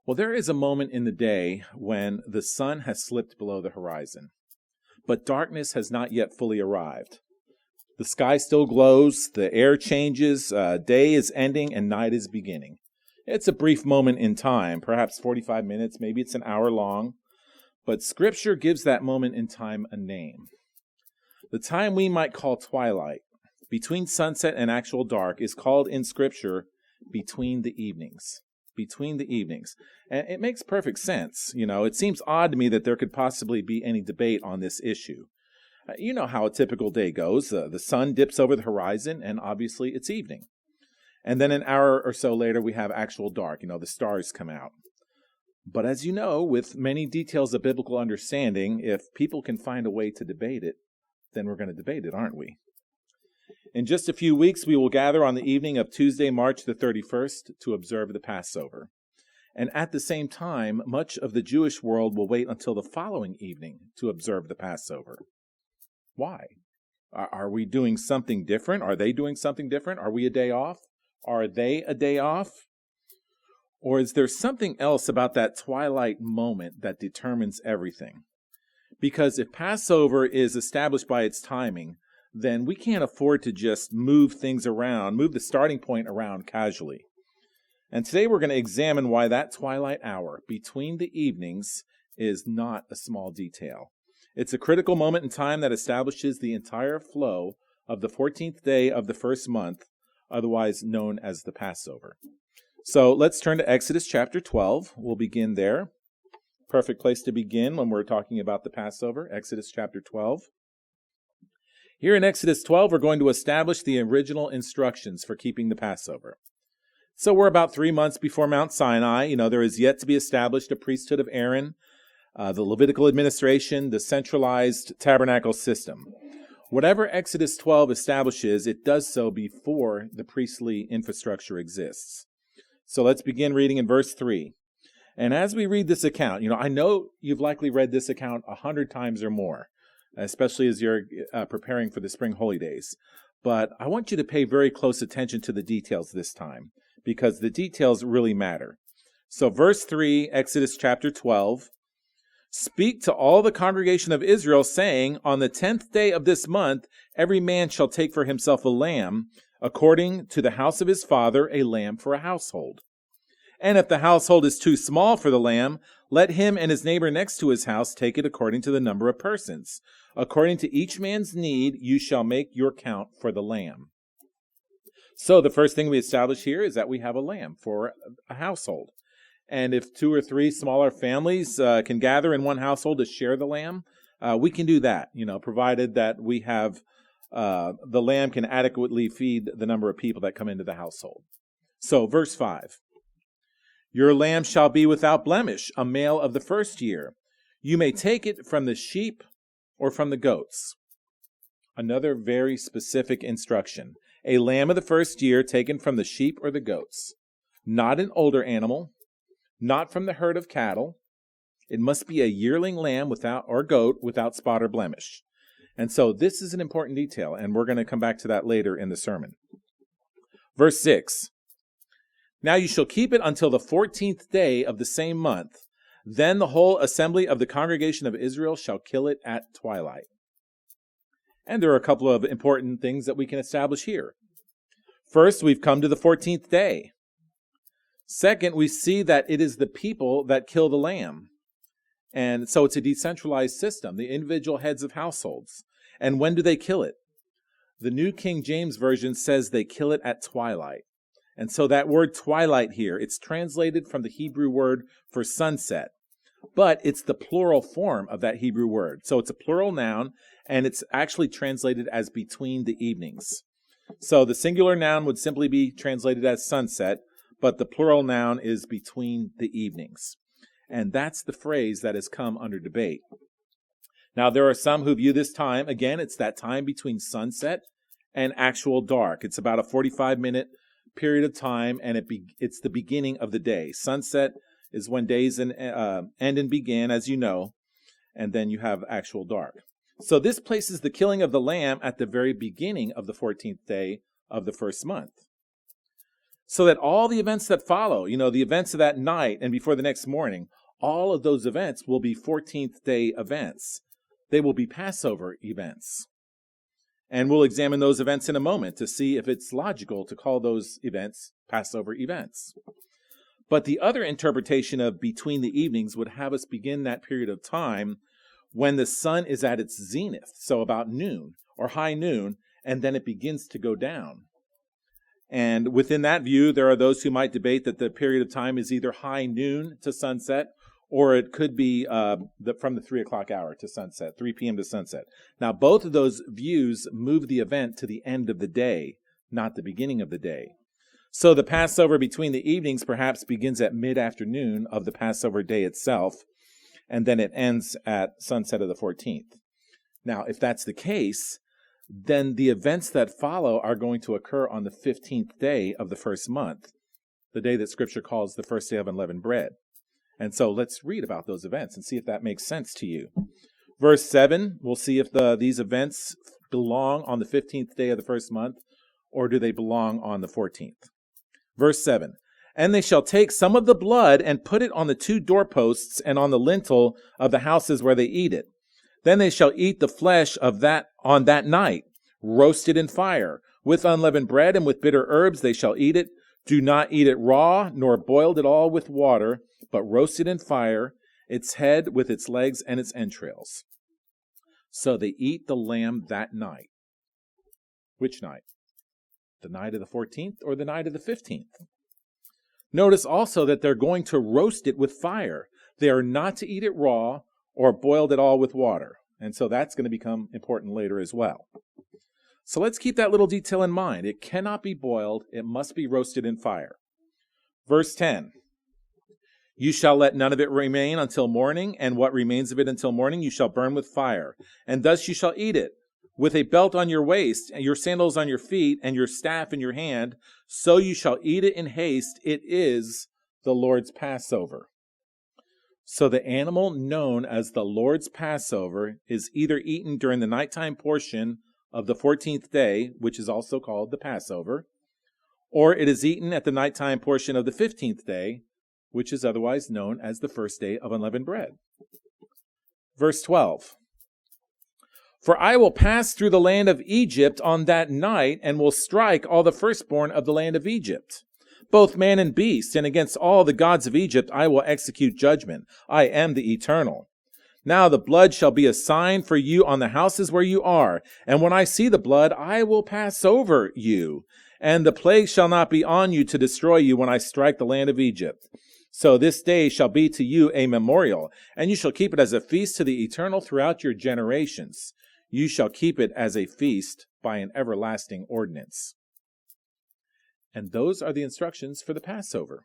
Well, there is a moment in the day when the sun has slipped below the horizon, but darkness has not yet fully arrived. The sky still glows, the air changes, day is ending, and night is beginning. It's a brief moment in time, perhaps 45 minutes, maybe it's an hour long, but Scripture gives that moment in time a name. The time we might call twilight, between sunset and actual dark, is called in Scripture between the evenings. Between the evenings. And it makes perfect sense. It seems odd to me that there could possibly be any debate on this issue. You know how a typical day goes. The sun dips over the horizon, and obviously it's evening. And then an hour or so later, we have actual dark. The stars come out. But as you know, with many details of biblical understanding, if people can find a way to debate it, then we're going to debate it, aren't we? In just a few weeks, we will gather on the evening of Tuesday, March the 31st, to observe the Passover. And at the same time, much of the Jewish world will wait until the following evening to observe the Passover. Why? Are we doing something different? Are they doing something different? Are we a day off? Are they a day off? Or is there something else about that twilight moment that determines everything? Because if Passover is established by its timing, then we can't afford to just move things around, move the starting point around casually. And today we're going to examine why that twilight hour between the evenings is not a small detail. It's a critical moment in time that establishes the entire flow of the 14th day of the first month, otherwise known as the Passover. So let's turn to Exodus chapter 12. We'll begin there. Perfect place to begin when we're talking about the Passover, Exodus chapter 12. Here in Exodus 12, we're going to establish the original instructions for keeping the Passover. So we're about 3 months before Mount Sinai. There is yet to be established a priesthood of Aaron, the Levitical administration, the centralized tabernacle system. Whatever Exodus 12 establishes, it does so before the priestly infrastructure exists. So let's begin reading in verse 3. And as we read this account, I know you've likely read this account 100 times or more, especially as you're preparing for the spring holy days. But I want you to pay very close attention to the details this time, because the details really matter. So verse 3, Exodus chapter 12, "Speak to all the congregation of Israel, saying, on the 10th day of this month, every man shall take for himself a lamb, according to the house of his father, a lamb for a household. And if the household is too small for the lamb, let him and his neighbor next to his house take it according to the number of persons. According to each man's need, you shall make your count for the lamb." So the first thing we establish here is that we have a lamb for a household. And if 2 or 3 smaller families can gather in one household to share the lamb, we can do that, provided that we have the lamb can adequately feed the number of people that come into the household. So verse 5. "Your lamb shall be without blemish, a male of the first year. You may take it from the sheep or from the goats." Another very specific instruction. A lamb of the first year taken from the sheep or the goats. Not an older animal, not from the herd of cattle. It must be a yearling lamb or goat without spot or blemish. And so this is an important detail, and we're going to come back to that later in the sermon. Verse 6. "Now you shall keep it until the 14th day of the same month. Then the whole assembly of the congregation of Israel shall kill it at twilight." And there are a couple of important things that we can establish here. First, we've come to the 14th day. Second, we see that it is the people that kill the lamb. And so it's a decentralized system, the individual heads of households. And when do they kill it? The New King James Version says they kill it at twilight. And so that word twilight here, it's translated from the Hebrew word for sunset. But it's the plural form of that Hebrew word. So it's a plural noun, and it's actually translated as between the evenings. So the singular noun would simply be translated as sunset, but the plural noun is between the evenings. And that's the phrase that has come under debate. Now, there are some who view this time, again, it's that time between sunset and actual dark. It's about a 45-minute period of time, and it's the beginning of the day. Sunset is when days end and begin, as you know, and then you have actual dark. So this places the killing of the lamb at the very beginning of the 14th day of the first month. So that all the events that follow, the events of that night and before the next morning, all of those events will be 14th day events. They will be Passover events. And we'll examine those events in a moment to see if it's logical to call those events Passover events. But the other interpretation of between the evenings would have us begin that period of time when the sun is at its zenith, so about noon or high noon, and then it begins to go down. And within that view, there are those who might debate that the period of time is either high noon to sunset, or it could be from the 3 o'clock hour to sunset, 3 p.m. to sunset. Now, both of those views move the event to the end of the day, not the beginning of the day. So the Passover between the evenings perhaps begins at mid-afternoon of the Passover day itself, and then it ends at sunset of the 14th. Now, if that's the case, then the events that follow are going to occur on the 15th day of the first month, the day that Scripture calls the first day of unleavened bread. And so let's read about those events and see if that makes sense to you. Verse 7, we'll see if these events belong on the 15th day of the first month, or do they belong on the 14th. Verse 7, and they shall take some of the blood and put it on the 2 doorposts and on the lintel of the houses where they eat it. Then they shall eat the flesh of that on that night, roasted in fire. With unleavened bread and with bitter herbs they shall eat it. Do not eat it raw, nor boiled at all with water, but roasted in fire, its head with its legs and its entrails. So they eat the lamb that night. Which night? The night of the 14th or the night of the 15th? Notice also that they're going to roast it with fire. They are not to eat it raw or boiled at all with water. And so that's going to become important later as well. So let's keep that little detail in mind. It cannot be boiled. It must be roasted in fire. Verse 10, you shall let none of it remain until morning, and what remains of it until morning you shall burn with fire. And thus you shall eat it, with a belt on your waist, and your sandals on your feet, and your staff in your hand. So you shall eat it in haste. It is the Lord's Passover. So the animal known as the Lord's Passover is either eaten during the nighttime portion of the 14th day, which is also called the Passover, or it is eaten at the nighttime portion of the 15th day, which is otherwise known as the first day of unleavened bread. Verse 12, for I will pass through the land of Egypt on that night, and will strike all the firstborn of the land of Egypt, both man and beast, and against all the gods of Egypt I will execute judgment. I am the Eternal. Now the blood shall be a sign for you on the houses where you are, and when I see the blood, I will pass over you, and the plague shall not be on you to destroy you when I strike the land of Egypt. So this day shall be to you a memorial, and you shall keep it as a feast to the Eternal throughout your generations. You shall keep it as a feast by an everlasting ordinance. And those are the instructions for the Passover.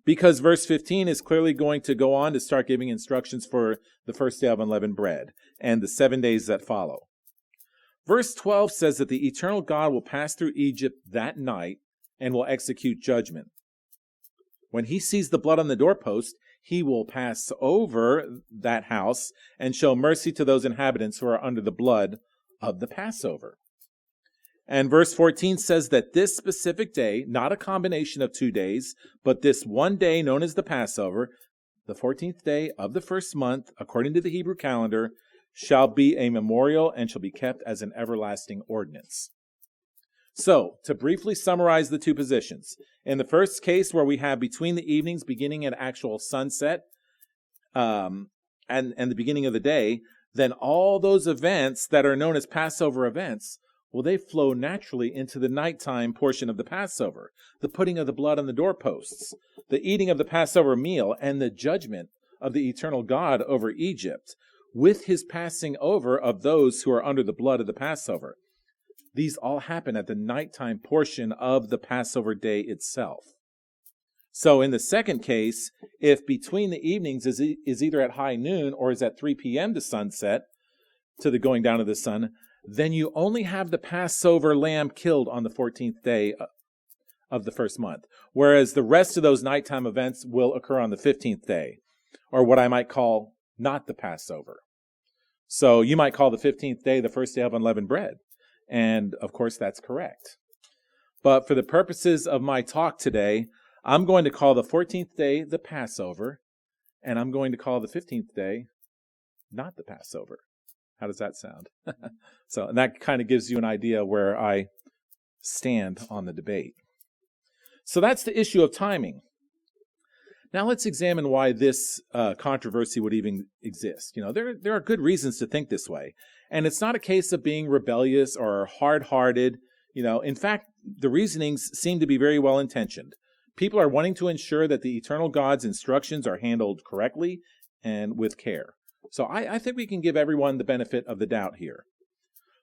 Because verse 15 is clearly going to go on to start giving instructions for the first day of unleavened bread and the 7 days that follow. Verse 12 says that the eternal God will pass through Egypt that night and will execute judgment. When he sees the blood on the doorpost, he will pass over that house and show mercy to those inhabitants who are under the blood of the Passover. And verse 14 says that this specific day, not a combination of 2 days, but this one day known as the Passover, the 14th day of the first month, according to the Hebrew calendar, shall be a memorial and shall be kept as an everlasting ordinance. So, to briefly summarize the two positions, in the first case where we have between the evenings beginning at actual sunset and the beginning of the day, then all those events that are known as Passover events, well, they flow naturally into the nighttime portion of the Passover, the putting of the blood on the doorposts, the eating of the Passover meal, and the judgment of the eternal God over Egypt, with his passing over of those who are under the blood of the Passover. These all happen at the nighttime portion of the Passover day itself. So in the second case, if between the evenings is either at high noon or is at 3 p.m. to sunset, to the going down of the sun, then you only have the Passover lamb killed on the 14th day of the first month, whereas the rest of those nighttime events will occur on the 15th day, or what I might call not the Passover. So you might call the 15th day the first day of unleavened bread, and of course that's correct. But for the purposes of my talk today, I'm going to call the 14th day the Passover, and I'm going to call the 15th day not the Passover. How does that sound? So that kind of gives you an idea where I stand on the debate. So that's the issue of timing. Now let's examine why this controversy would even exist. There are good reasons to think this way. And it's not a case of being rebellious or hard-hearted. In fact, the reasonings seem to be very well-intentioned. People are wanting to ensure that the eternal God's instructions are handled correctly and with care. So I think we can give everyone the benefit of the doubt here.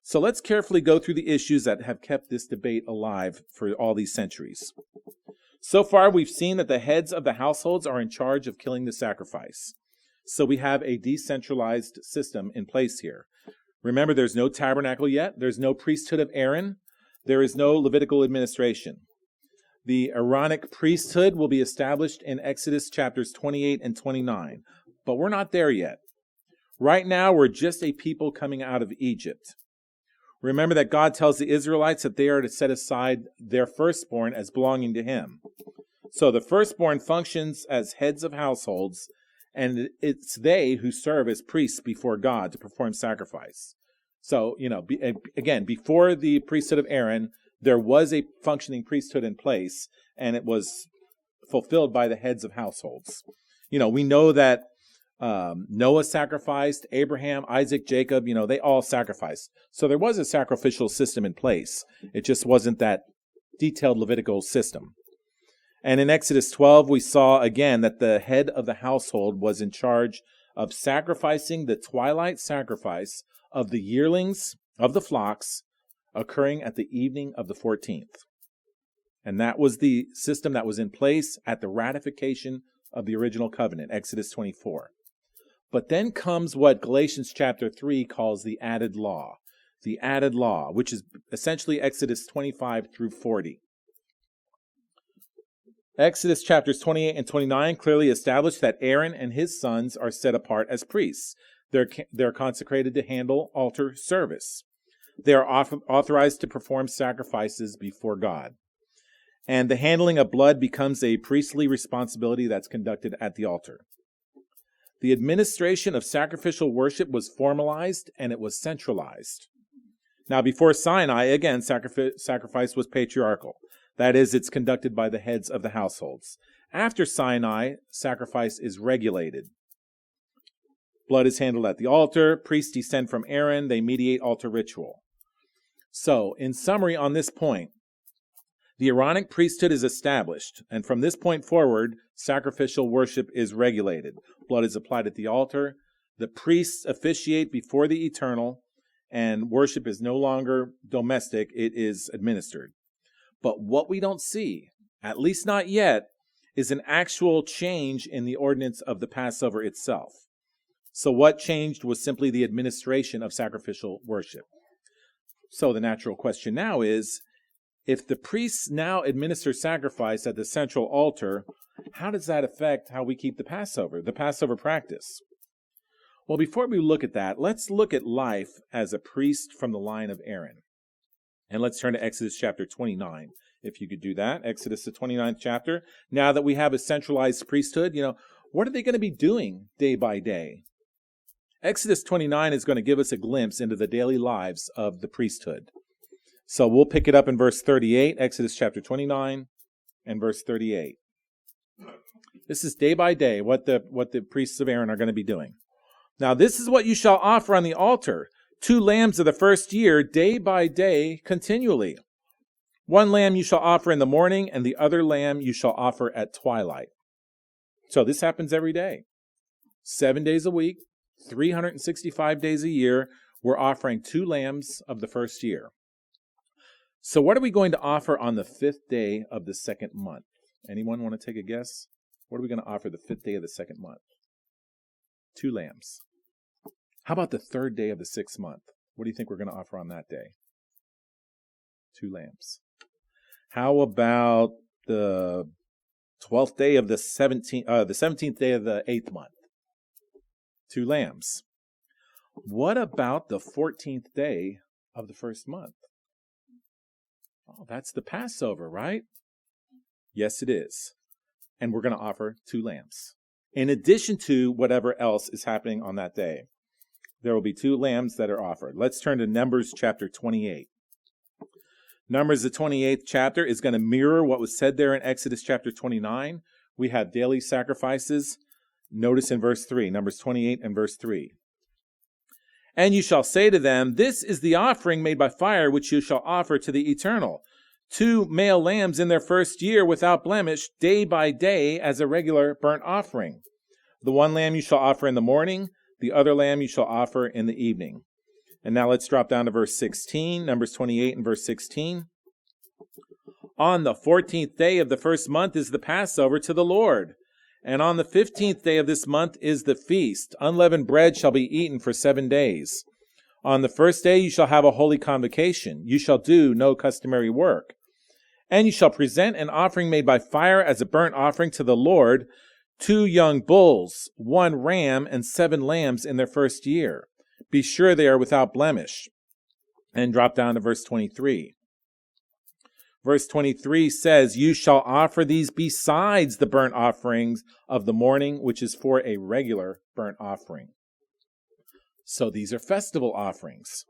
So let's carefully go through the issues that have kept this debate alive for all these centuries. So far, we've seen that the heads of the households are in charge of killing the sacrifice. So we have a decentralized system in place here. Remember, there's no tabernacle yet. There's no priesthood of Aaron. There is no Levitical administration. The Aaronic priesthood will be established in Exodus chapters 28 and 29. But we're not there yet. Right now, we're just a people coming out of Egypt. Remember that God tells the Israelites that they are to set aside their firstborn as belonging to him. So the firstborn functions as heads of households, and it's they who serve as priests before God to perform sacrifice. So, again, before the priesthood of Aaron, there was a functioning priesthood in place, and it was fulfilled by the heads of households. We know that Noah sacrificed, Abraham, Isaac, Jacob, they all sacrificed. So there was a sacrificial system in place. It just wasn't that detailed Levitical system. And in Exodus 12, we saw again that the head of the household was in charge of sacrificing the twilight sacrifice of the yearlings of the flocks occurring at the evening of the 14th. And that was the system that was in place at the ratification of the original covenant, Exodus 24. But then comes what Galatians chapter 3 calls the added law, which is essentially Exodus 25 through 40. Exodus chapters 28 and 29 clearly establish that Aaron and his sons are set apart as priests. They're consecrated to handle altar service. They are authorized to perform sacrifices before God. And the handling of blood becomes a priestly responsibility that's conducted at the altar. The administration of sacrificial worship was formalized and it was centralized. Now, before Sinai, again, sacrifice was patriarchal. That is, it's conducted by the heads of the households. After Sinai, sacrifice is regulated. Blood is handled at the altar. Priests descend from Aaron. They mediate altar ritual. So, in summary on this point, the Aaronic priesthood is established, and from this point forward, sacrificial worship is regulated. Blood is applied at the altar. The priests officiate before the eternal, and worship is no longer domestic, it is administered. But what we don't see, at least not yet, is an actual change in the ordinance of the Passover itself. So what changed was simply the administration of sacrificial worship. So the natural question now is, if the priests now administer sacrifice at the central altar, how does that affect how we keep the Passover practice? Well, before we look at that, let's look at life as a priest from the line of Aaron. And let's turn to Exodus chapter 29, if you could do that. Exodus, the 29th chapter. Now that we have a centralized priesthood, what are they going to be doing day by day? Exodus 29 is going to give us a glimpse into the daily lives of the priesthood. So we'll pick it up in verse 38, Exodus chapter 29 and verse 38. This is day by day what the priests of Aaron are going to be doing. Now this is what you shall offer on the altar: 2 lambs of the first year, day by day, continually. 1 lamb you shall offer in the morning, and the other lamb you shall offer at twilight. So this happens every day. 7 days a week, 365 days a year, we're offering 2 lambs of the first year. So what are we going to offer on the 5th day of the 2nd month? Anyone want to take a guess? What are we going to offer the 5th day of the 2nd month? 2 lambs. How about the 3rd day of the 6th month? What do you think we're going to offer on that day? 2 lambs. How about the 12th day of the 17th day of the 8th month? 2 lambs. What about the 14th day of the 1st month? Oh, that's the Passover, right? Yes, it is. And we're going to offer 2 lambs. In addition to whatever else is happening on that day, there will be 2 lambs that are offered. Let's turn to Numbers chapter 28. Numbers, the 28th chapter, is going to mirror what was said there in Exodus chapter 29. We have daily sacrifices. Notice in verse 3, Numbers 28 and verse 3. And you shall say to them, this is the offering made by fire which you shall offer to the Eternal. 2 male lambs in their first year without blemish, day by day, as a regular burnt offering. The 1 lamb you shall offer in the morning, the other lamb you shall offer in the evening. And now let's drop down to verse 16, Numbers 28 and verse 16. On the 14th day of the first month is the Passover to the Lord. And on the 15th day of this month is the feast. Unleavened bread shall be eaten for 7 days. On the first day you shall have a holy convocation. You shall do no customary work. And you shall present an offering made by fire as a burnt offering to the Lord, 2 young bulls, 1 ram, and 7 lambs in their first year. Be sure they are without blemish. And drop down to verse 23. Verse 23 says, you shall offer these besides the burnt offerings of the morning, which is for a regular burnt offering. So these are festival offerings.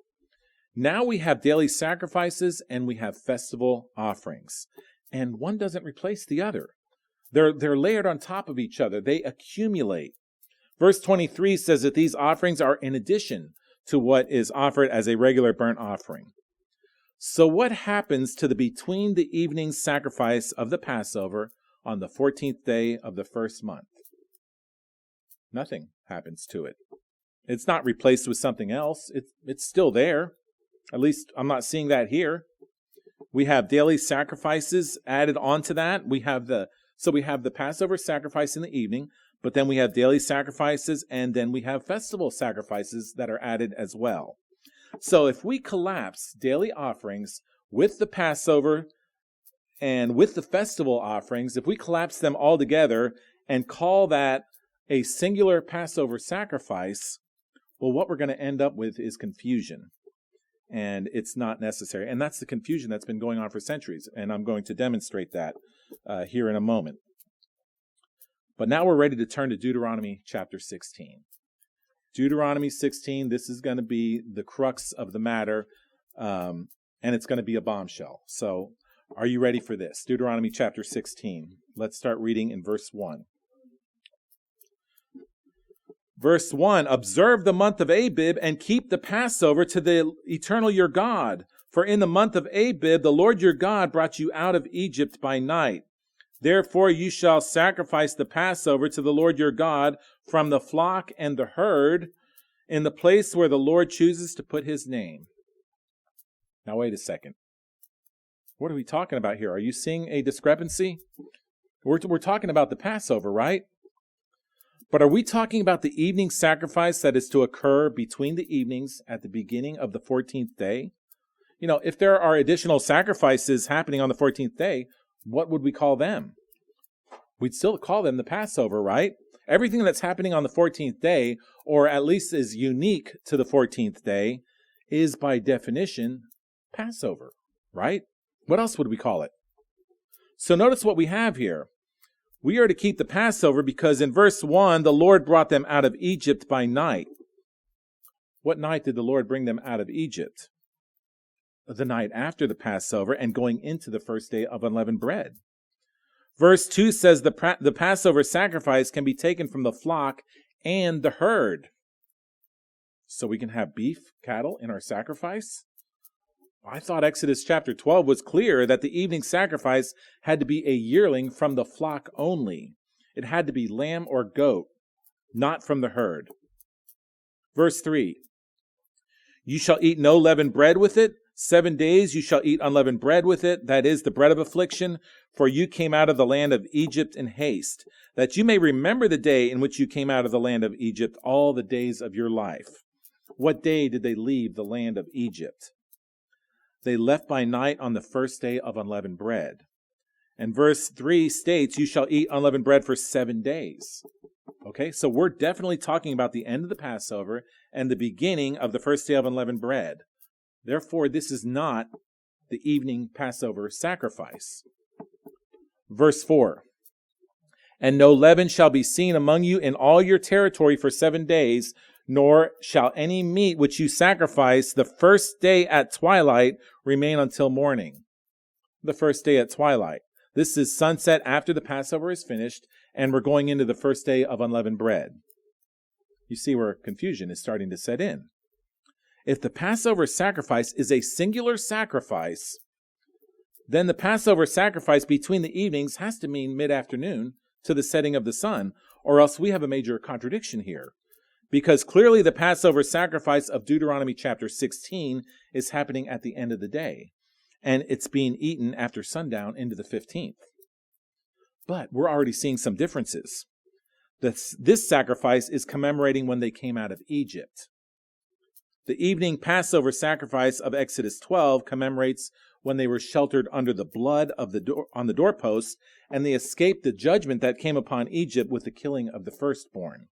Now we have daily sacrifices and we have festival offerings. And one doesn't replace the other. They're layered on top of each other. They accumulate. Verse 23 says that these offerings are in addition to what is offered as a regular burnt offering. So what happens to the between the evening sacrifice of the Passover on the 14th day of the first month? Nothing happens to it. It's not replaced with something else. It's still there. At least I'm not seeing that here. We have daily sacrifices added onto that. We have the Passover sacrifice in the evening, but then we have daily sacrifices, and then we have festival sacrifices that are added as well. So if we collapse daily offerings with the Passover and with the festival offerings, if we collapse them all together and call that a singular Passover sacrifice, well, what we're going to end up with is confusion. And it's not necessary. And that's the confusion that's been going on for centuries. And I'm going to demonstrate that here in a moment. But now we're ready to turn to Deuteronomy chapter 16. Deuteronomy 16, this is going to be the crux of the matter, and it's going to be a bombshell. So are you ready for this? Deuteronomy chapter 16. Let's start reading in verse 1. Verse 1, observe the month of Abib and keep the Passover to the Eternal your God. For in the month of Abib, the Lord your God brought you out of Egypt by night. Therefore you shall sacrifice the Passover to the Lord your God from the flock and the herd in the place where the Lord chooses to put his name. Now wait a second. What are we talking about here? Are you seeing a discrepancy? We're talking about the Passover, right? But are we talking about the evening sacrifice that is to occur between the evenings at the beginning of the 14th day? You know, if there are additional sacrifices happening on the 14th day, what would we call them? We'd still call them the Passover, right? Everything that's happening on the 14th day, or at least is unique to the 14th day, is by definition Passover, right? What else would we call it? So notice what we have here. We are to keep the Passover because in verse 1, the Lord brought them out of Egypt by night. What night did the Lord bring them out of Egypt? The night after the Passover and going into the first day of unleavened bread. Verse 2 says the Passover sacrifice can be taken from the flock and the herd. So we can have beef, cattle in our sacrifice? I thought Exodus chapter 12 was clear that the evening sacrifice had to be a yearling from the flock only. It had to be lamb or goat, not from the herd. Verse 3, you shall eat no leavened bread with it. 7 days you shall eat unleavened bread with it, that is the bread of affliction, for you came out of the land of Egypt in haste, that you may remember the day in which you came out of the land of Egypt all the days of your life. What day did they leave the land of Egypt? They left by night on the first day of unleavened bread. And verse 3 states, you shall eat unleavened bread for 7 days. Okay, so we're definitely talking about the end of the Passover and the beginning of the first day of unleavened bread. Therefore, this is not the evening Passover sacrifice. Verse 4, and no leaven shall be seen among you in all your territory for 7 days, nor shall any meat which you sacrifice the first day at twilight remain until morning. The first day at twilight. This is sunset after the Passover is finished, and we're going into the first day of unleavened bread. You see where confusion is starting to set in. If the Passover sacrifice is a singular sacrifice, then the Passover sacrifice between the evenings has to mean mid-afternoon to the setting of the sun, or else we have a major contradiction here. Because clearly the Passover sacrifice of Deuteronomy chapter 16 is happening at the end of the day, and it's being eaten after sundown into the 15th. But we're already seeing some differences. This sacrifice is commemorating when they came out of Egypt. The evening Passover sacrifice of Exodus 12 commemorates when they were sheltered under the blood of on the doorposts, and they escaped the judgment that came upon Egypt with the killing of the firstborn.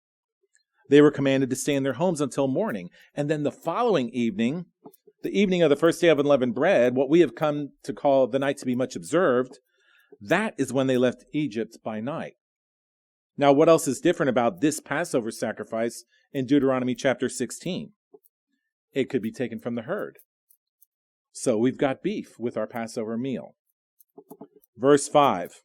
They were commanded to stay in their homes until morning, and then the following evening, the evening of the first day of unleavened bread, what we have come to call the night to be much observed, that is when they left Egypt by night. Now, what else is different about this Passover sacrifice in Deuteronomy chapter 16? It could be taken from the herd. So we've got beef with our Passover meal. Verse 5.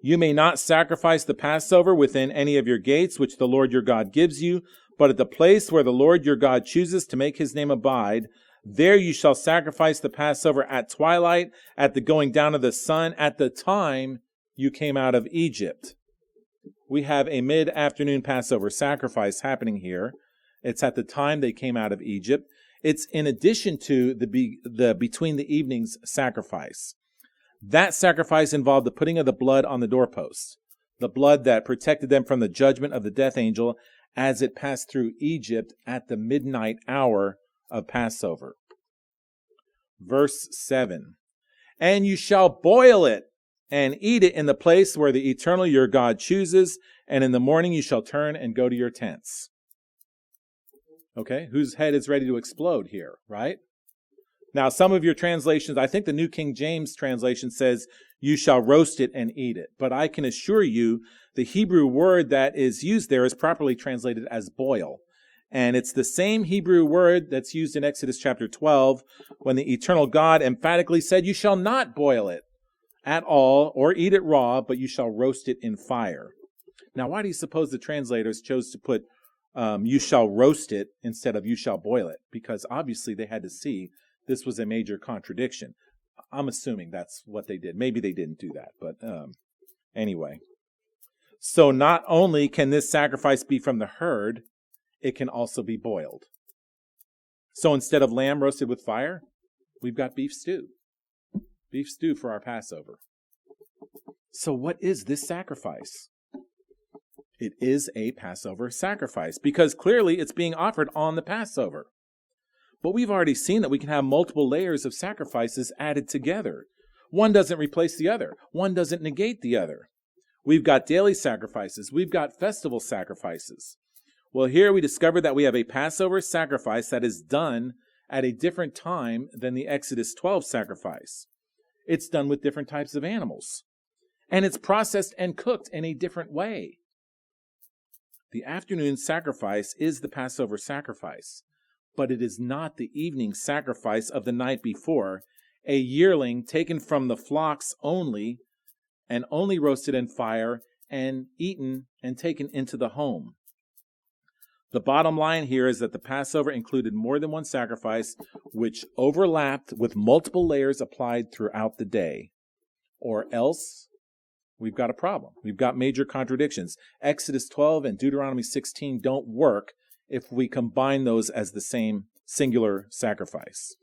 You may not sacrifice the Passover within any of your gates, which the Lord your God gives you, but at the place where the Lord your God chooses to make his name abide, there you shall sacrifice the Passover at twilight, at the going down of the sun, at the time you came out of Egypt. We have a mid-afternoon Passover sacrifice happening here. It's at the time they came out of Egypt. It's in addition to the between the evenings sacrifice. That sacrifice involved the putting of the blood on the doorposts, the blood that protected them from the judgment of the death angel as it passed through Egypt at the midnight hour of Passover. Verse 7, and you shall boil it and eat it in the place where the eternal your God chooses, and in the morning you shall turn and go to your tents. Okay, whose head is ready to explode here, right? Now, some of your translations, I think the New King James translation says, you shall roast it and eat it. But I can assure you, the Hebrew word that is used there is properly translated as boil. And it's the same Hebrew word that's used in Exodus chapter 12, when the eternal God emphatically said, you shall not boil it at all or eat it raw, but you shall roast it in fire. Now, why do you suppose the translators chose to put you shall roast it instead of you shall boil it? Because obviously they had to see this was a major contradiction. I'm assuming that's what they did. Maybe they didn't do that, but anyway. So not only can this sacrifice be from the herd, it can also be boiled. So instead of lamb roasted with fire, we've got beef stew. Beef stew for our Passover. So what is this sacrifice? It is a Passover sacrifice because clearly it's being offered on the Passover. But we've already seen that we can have multiple layers of sacrifices added together. One doesn't replace the other. One doesn't negate the other. We've got daily sacrifices. We've got festival sacrifices. Well, here we discover that we have a Passover sacrifice that is done at a different time than the Exodus 12 sacrifice. It's done with different types of animals. And it's processed and cooked in a different way. The afternoon sacrifice is the Passover sacrifice, but it is not the evening sacrifice of the night before, a yearling taken from the flocks only, and only roasted in fire, and eaten and taken into the home. The bottom line here is that the Passover included more than one sacrifice, which overlapped with multiple layers applied throughout the day. Or else, we've got a problem. We've got major contradictions. Exodus 12 and Deuteronomy 16 don't work if we combine those as the same singular sacrifice.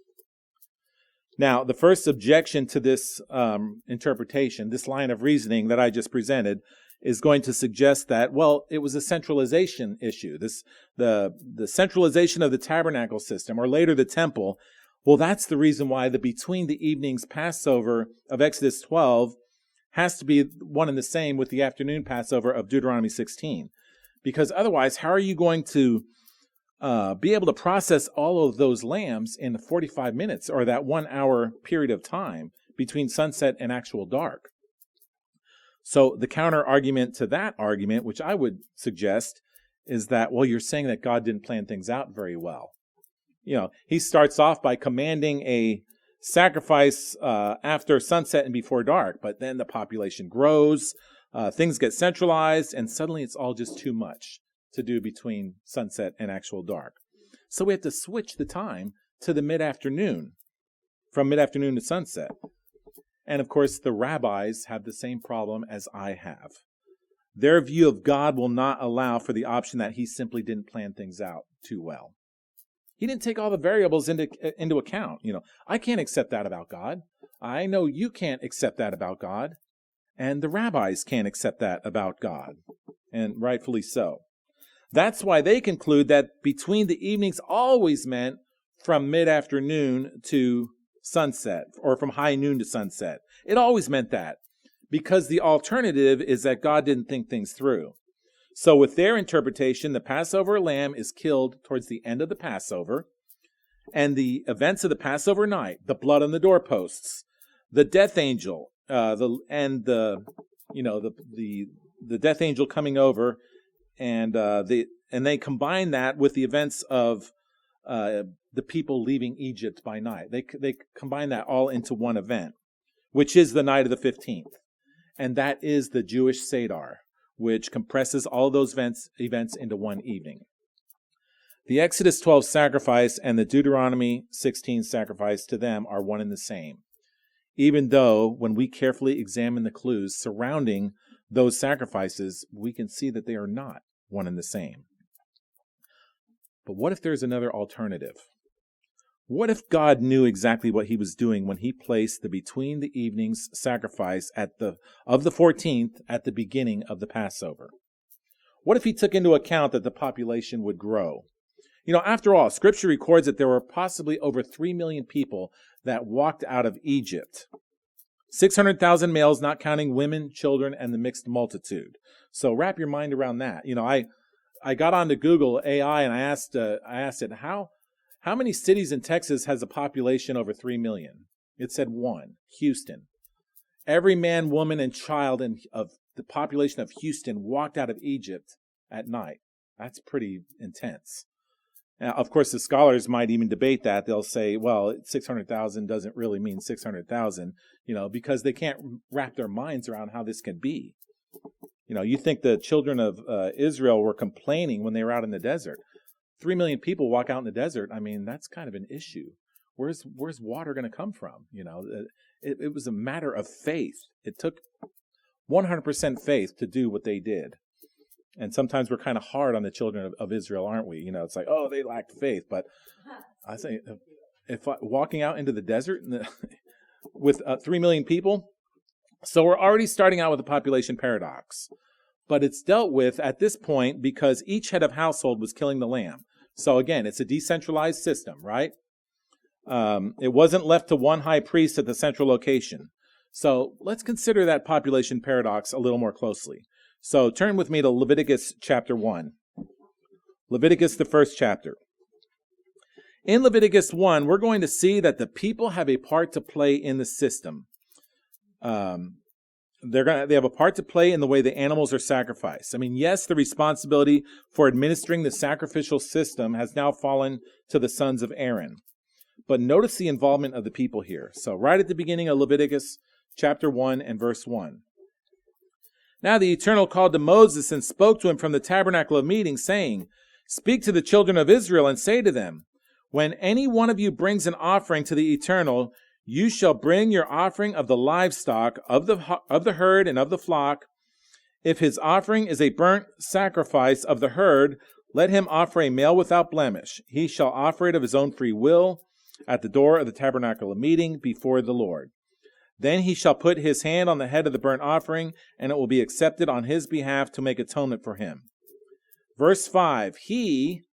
Now, the first objection to this interpretation, this line of reasoning that I just presented, is going to suggest that, well, it was a centralization issue. The centralization of the tabernacle system, or later the temple, well, that's the reason why the between the evenings Passover of Exodus 12 has to be one and the same with the afternoon Passover of Deuteronomy 16. Because otherwise, how are you going to be able to process all of those lambs in 45 minutes or that 1 hour period of time between sunset and actual dark. So the counter argument to that argument, which I would suggest, is that, well, you're saying that God didn't plan things out very well. He starts off by commanding a sacrifice after sunset and before dark, but then the population grows, things get centralized, and suddenly it's all just too much to do between sunset and actual dark. So we have to switch the time to the mid-afternoon, from mid-afternoon to sunset. And of course, the rabbis have the same problem as I have. Their view of God will not allow for the option that he simply didn't plan things out too well. He didn't take all the variables into account. I can't accept that about God. I know you can't accept that about God. And the rabbis can't accept that about God. And rightfully so. That's why they conclude that between the evenings always meant from mid-afternoon to sunset, or from high noon to sunset. It always meant that, because the alternative is that God didn't think things through. So with their interpretation, the Passover lamb is killed towards the end of the Passover, and the events of the Passover night, the blood on the doorposts, the death angel, the death angel coming over, and they combine that with the events of the people leaving Egypt by night. They combine that all into one event, which is the night of the 15th, and that is the Jewish Seder, which compresses all those events into one evening. The Exodus 12 sacrifice and the Deuteronomy 16 sacrifice to them are one and the same, even though when we carefully examine the clues surrounding those sacrifices, we can see that they are not one and the same. But what if there's another alternative? What if God knew exactly what he was doing when he placed the between the evenings sacrifice of the 14th at the beginning of the Passover? What if he took into account that the population would grow? After all, Scripture records that there were possibly over 3 million people that walked out of Egypt. 600,000 males, not counting women, children, and the mixed multitude. So wrap your mind around that. I got onto Google AI and I asked it, how many cities in Texas has a population over 3 million? It said 1, Houston. Every man, woman, and child of the population of Houston walked out of Egypt at night. That's pretty intense. Now, of course, the scholars might even debate that. They'll say, well, 600,000 doesn't really mean 600,000, because they can't wrap their minds around how this can be. You think the children of Israel were complaining when they were out in the desert. 3 million people walk out in the desert. I mean, that's kind of an issue. Where's water going to come from? It was a matter of faith. It took 100% faith to do what they did. And sometimes we're kind of hard on the children of Israel, aren't we? It's like, oh, they lacked faith. But I say, if walking out into the desert with 3 million people, so we're already starting out with a population paradox. But it's dealt with at this point because each head of household was killing the lamb. So again, it's a decentralized system, right? It wasn't left to one high priest at the central location. So let's consider that population paradox a little more closely. So turn with me to Leviticus chapter 1. Leviticus, the first chapter. In Leviticus 1, we're going to see that the people have a part to play in the system. They have a part to play in the way the animals are sacrificed. I mean, yes, the responsibility for administering the sacrificial system has now fallen to the sons of Aaron. But notice the involvement of the people here. So right at the beginning of Leviticus chapter 1 and verse 1. Now the Eternal called to Moses and spoke to him from the tabernacle of meeting, saying, Speak to the children of Israel and say to them, When any one of you brings an offering to the Eternal, you shall bring your offering of the livestock, of the herd and of the flock. If his offering is a burnt sacrifice of the herd, let him offer a male without blemish. He shall offer it of his own free will at the door of the tabernacle of meeting before the Lord. Then he shall put his hand on the head of the burnt offering, and it will be accepted on his behalf to make atonement for him. Verse 5, He,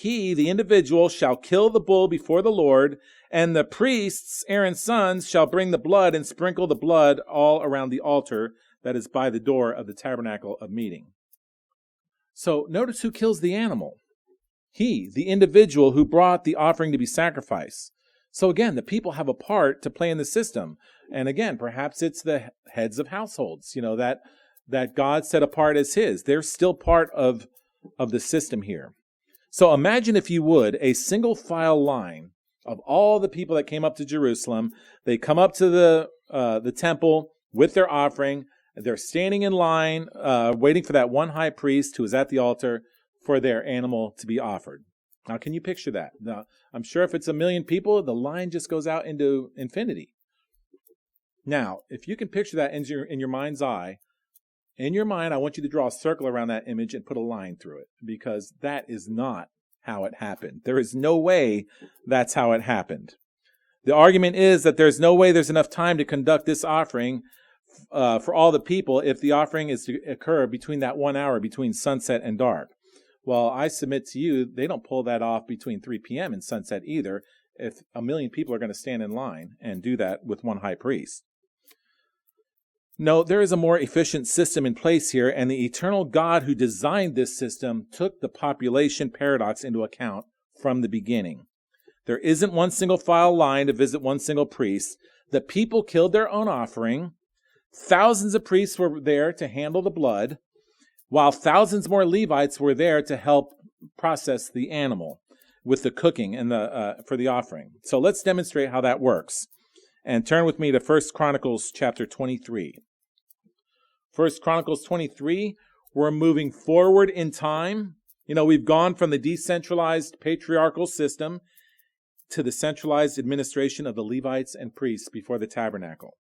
the individual, shall kill the bull before the Lord, and the priests, Aaron's sons, shall bring the blood and sprinkle the blood all around the altar that is by the door of the tabernacle of meeting. So notice who kills the animal. He, the individual who brought the offering to be sacrificed. So again, the people have a part to play in the system. And again, perhaps it's the heads of households, that God set apart as his. They're still part of the system here. So imagine, if you would, a single file line of all the people that came up to Jerusalem. They come up to the temple with their offering. They're standing in line, waiting for that one high priest who is at the altar for their animal to be offered. Now, can you picture that? Now, I'm sure if it's 1 million people, the line just goes out into infinity. Now, if you can picture that in your mind's eye, in your mind, I want you to draw a circle around that image and put a line through it, because that is not how it happened. There is no way that's how it happened. The argument is that there's no way there's enough time to conduct this offering for all the people if the offering is to occur between that 1 hour between sunset and dark. Well, I submit to you, they don't pull that off between 3 p.m. and sunset either, if 1 million people are going to stand in line and do that with one high priest. No, there is a more efficient system in place here, and the eternal God who designed this system took the population paradox into account from the beginning. There isn't one single file line to visit one single priest. The people killed their own offering. Thousands of priests were there to handle the blood, while thousands more Levites were there to help process the animal with the cooking and for the offering. So let's demonstrate how that works. And turn with me to 1 Chronicles chapter 23. 1 Chronicles 23, we're moving forward in time. We've gone from the decentralized patriarchal system to the centralized administration of the Levites and priests before the tabernacle.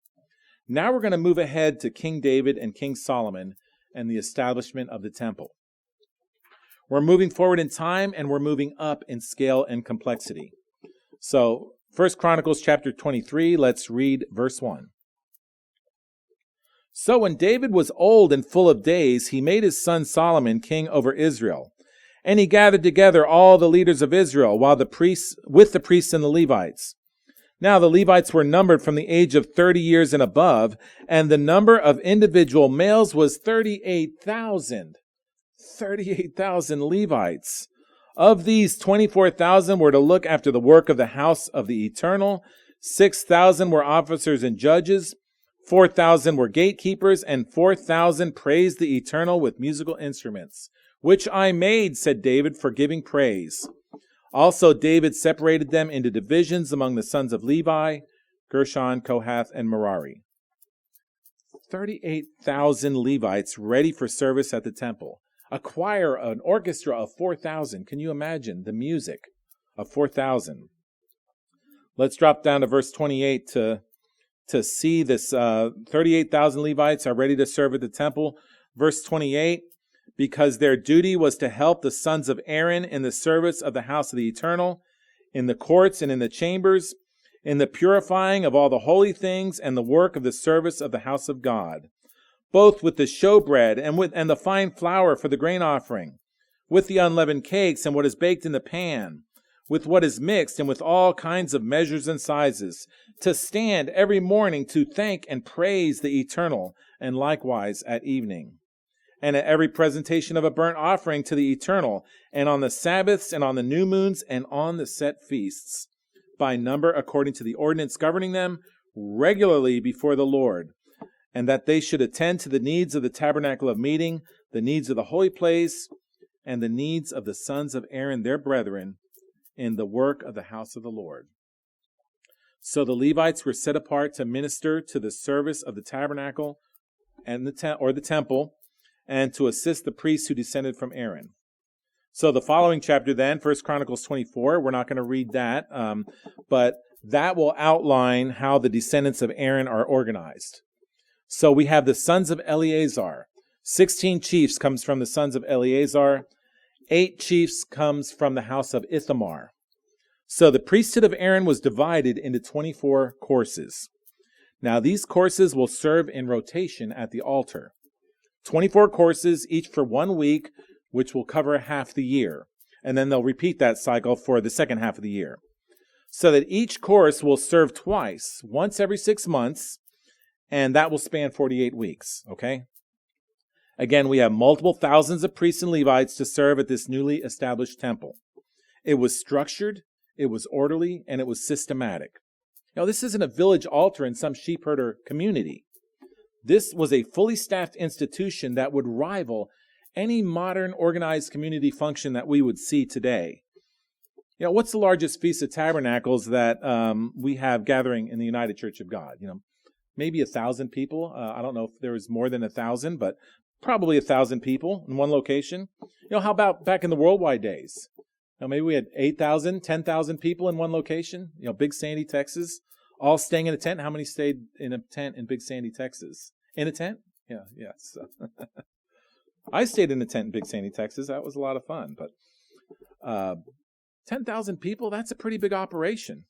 Now we're going to move ahead to King David and King Solomon and the establishment of the temple. We're moving forward in time, and we're moving up in scale and complexity. So 1 Chronicles chapter 23, let's read verse 1. So when David was old and full of days, he made his son Solomon king over Israel. And he gathered together all the leaders of Israel with the priests and the Levites. Now the Levites were numbered from the age of 30 years and above, and the number of individual males was 38,000. 38,000 Levites. Of these, 24,000 were to look after the work of the house of the Eternal, 6,000 were officers and judges, 4,000 were gatekeepers, and 4,000 praised the Eternal with musical instruments, which I made, said David, for giving praise. Also David separated them into divisions among the sons of Levi, Gershon, Kohath, and Merari. 38,000 Levites ready for service at the temple. A choir, an orchestra of 4,000. Can you imagine the music of 4,000? Let's drop down to verse 28 to see this. 38,000 Levites are ready to serve at the temple. Verse 28, because their duty was to help the sons of Aaron in the service of the house of the Eternal, in the courts and in the chambers, in the purifying of all the holy things and the work of the service of the house of God, both with the showbread and the fine flour for the grain offering, with the unleavened cakes and what is baked in the pan, with what is mixed and with all kinds of measures and sizes, to stand every morning to thank and praise the Eternal, and likewise at evening. And at every presentation of a burnt offering to the Eternal, and on the Sabbaths, and on the new moons, and on the set feasts, by number according to the ordinance governing them, regularly before the Lord, and that they should attend to the needs of the tabernacle of meeting, the needs of the holy place, and the needs of the sons of Aaron, their brethren, in the work of the house of the Lord. So the Levites were set apart to minister to the service of the tabernacle and the temple, and to assist the priests who descended from Aaron. So the following chapter then, 1 Chronicles 24, we're not going to read that, but that will outline how the descendants of Aaron are organized. So we have the sons of Eleazar. 16 chiefs comes from the sons of Eleazar. 8 chiefs comes from the house of Ithamar. So the priesthood of Aaron was divided into 24 courses. Now these courses will serve in rotation at the altar. 24 courses, each for 1 week, which will cover half the year. And then they'll repeat that cycle for the second half of the year. So that each course will serve twice, once every 6 months, and that will span 48 weeks, okay? Again, we have multiple thousands of priests and Levites to serve at this newly established temple. It was structured, it was orderly, and it was systematic. Now, this isn't a village altar in some sheep herder community. This was a fully staffed institution that would rival any modern organized community function that we would see today. What's the largest Feast of Tabernacles that we have gathering in the United Church of God? Maybe 1,000 people. I don't know if there was more than 1,000, but probably 1,000 people in one location. How about back in the worldwide days? Maybe we had 8,000, 10,000 people in one location. Big Sandy, Texas, all staying in a tent. How many stayed in a tent in Big Sandy, Texas? In a tent? Yeah, yes. I stayed in a tent in Big Sandy, Texas. That was a lot of fun. But 10,000 people, that's a pretty big operation.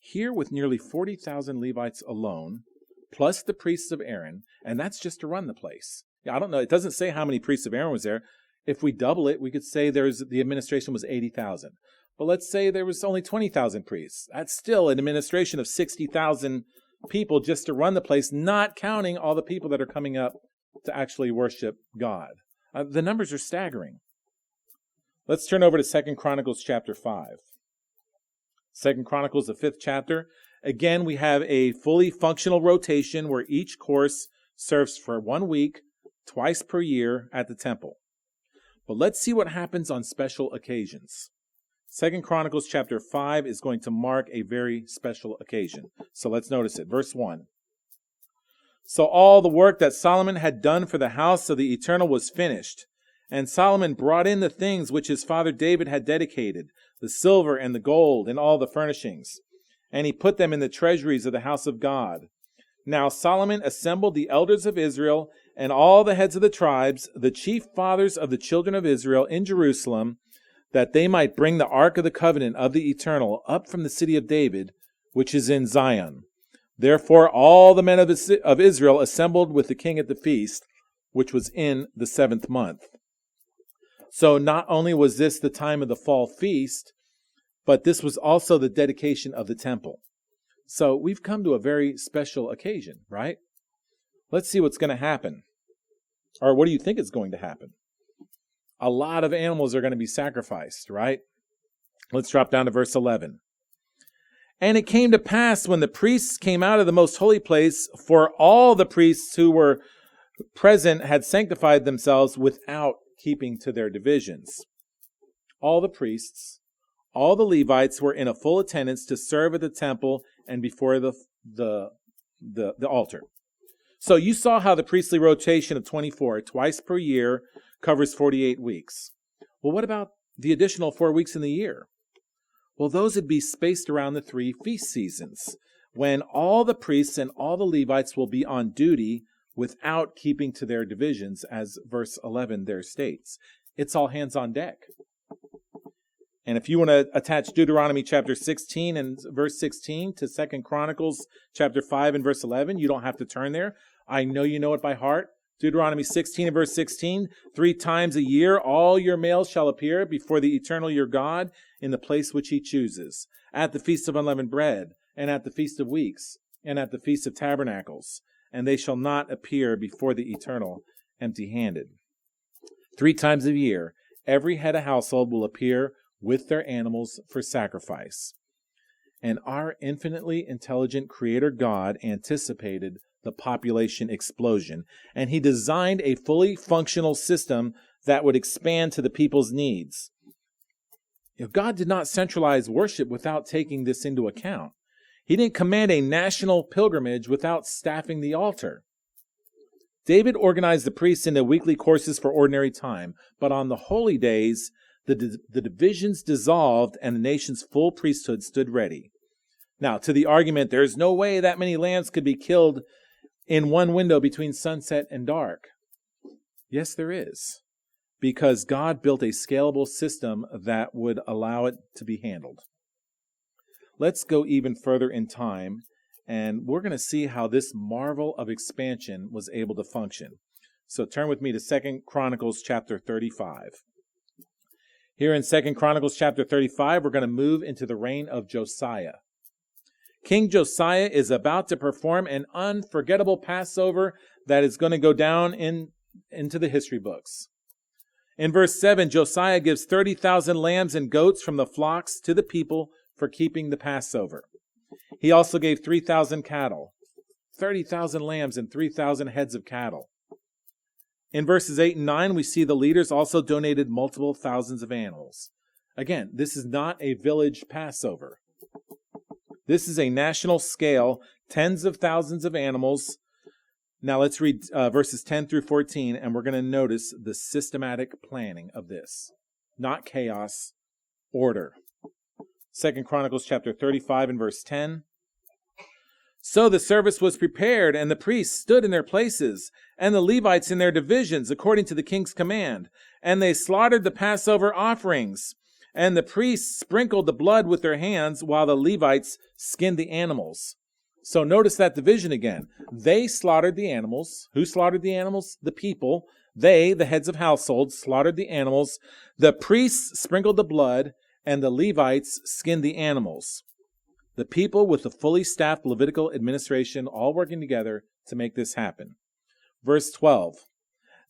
Here with nearly 40,000 Levites alone, plus the priests of Aaron, and that's just to run the place. I don't know. It doesn't say how many priests of Aaron was there. If we double it, we could say the administration was 80,000. But let's say there was only 20,000 priests. That's still an administration of 60,000 people just to run the place, not counting all the people that are coming up to actually worship God. The numbers are staggering. Let's turn over to 2 Chronicles chapter 5. 2 Chronicles, the 5th chapter. Again, we have a fully functional rotation where each course serves for 1 week, twice per year at the temple. But let's see what happens on special occasions. 2 Chronicles chapter 5 is going to mark a very special occasion. So let's notice it. Verse 1. So all the work that Solomon had done for the house of the Eternal was finished. And Solomon brought in the things which his father David had dedicated, the silver and the gold and all the furnishings. And he put them in the treasuries of the house of God. Now Solomon assembled the elders of Israel and all the heads of the tribes, the chief fathers of the children of Israel in Jerusalem, that they might bring the ark of the covenant of the Eternal up from the city of David, which is in Zion. Therefore all the men of Israel assembled with the king at the feast, which was in the 7th month. So not only was this the time of the fall feast, but this was also the dedication of the temple. So we've come to a very special occasion, right? Let's see what's going to happen. Or what do you think is going to happen? A lot of animals are going to be sacrificed, right? Let's drop down to verse 11. And it came to pass when the priests came out of the most holy place, for all the priests who were present had sanctified themselves without keeping to their divisions. All the priests, all the Levites were in a full attendance to serve at the temple and before the altar. So you saw how the priestly rotation of 24, twice per year, covers 48 weeks. Well, what about the additional 4 weeks in the year? Well, those would be spaced around the 3 feast seasons, when all the priests and all the Levites will be on duty without keeping to their divisions, as verse 11 there states. It's all hands on deck. And if you want to attach Deuteronomy chapter 16 and verse 16 to 2 Chronicles chapter 5 and verse 11, you don't have to turn there. I know you know it by heart. Deuteronomy 16 and verse 16, 3 times a year all your males shall appear before the Eternal your God in the place which he chooses, at the Feast of Unleavened Bread, and at the Feast of Weeks, and at the Feast of Tabernacles, and they shall not appear before the Eternal empty-handed. 3 times a year, every head of household will appear with their animals for sacrifice. And our infinitely intelligent Creator God anticipated the population explosion, and he designed a fully functional system that would expand to the people's needs. God did not centralize worship without taking this into account. He didn't command a national pilgrimage without staffing the altar. David organized the priests into weekly courses for ordinary time, but on the holy days, the divisions dissolved and the nation's full priesthood stood ready. Now, to the argument, there's no way that many lambs could be killed in one window between sunset and dark. Yes, there is, because God built a scalable system that would allow it to be handled. Let's go even further in time, and we're going to see how this marvel of expansion was able to function. So turn with me to 2 Chronicles chapter 35. Here in 2 Chronicles chapter 35, we're going to move into the reign of Josiah. King Josiah is about to perform an unforgettable Passover that is going to go down into the history books. In verse 7, Josiah gives 30,000 lambs and goats from the flocks to the people for keeping the Passover. He also gave 3,000 cattle, 30,000 lambs and 3,000 heads of cattle. In verses 8 and 9, we see the leaders also donated multiple thousands of animals. Again, this is not a village Passover. This is a national scale, tens of thousands of animals. Now let's read verses 10 through 14, and we're going to notice the systematic planning of this. Not chaos, order. 2 Chronicles chapter 35 and verse 10. So the service was prepared, and the priests stood in their places, and the Levites in their divisions, according to the king's command. And they slaughtered the Passover offerings. And the priests sprinkled the blood with their hands, while the Levites skinned the animals. So notice that division again. They slaughtered the animals. Who slaughtered the animals? The people. They, the heads of households, slaughtered the animals. The priests sprinkled the blood, and the Levites skinned the animals. The people with the fully staffed Levitical administration all working together to make this happen. Verse 12.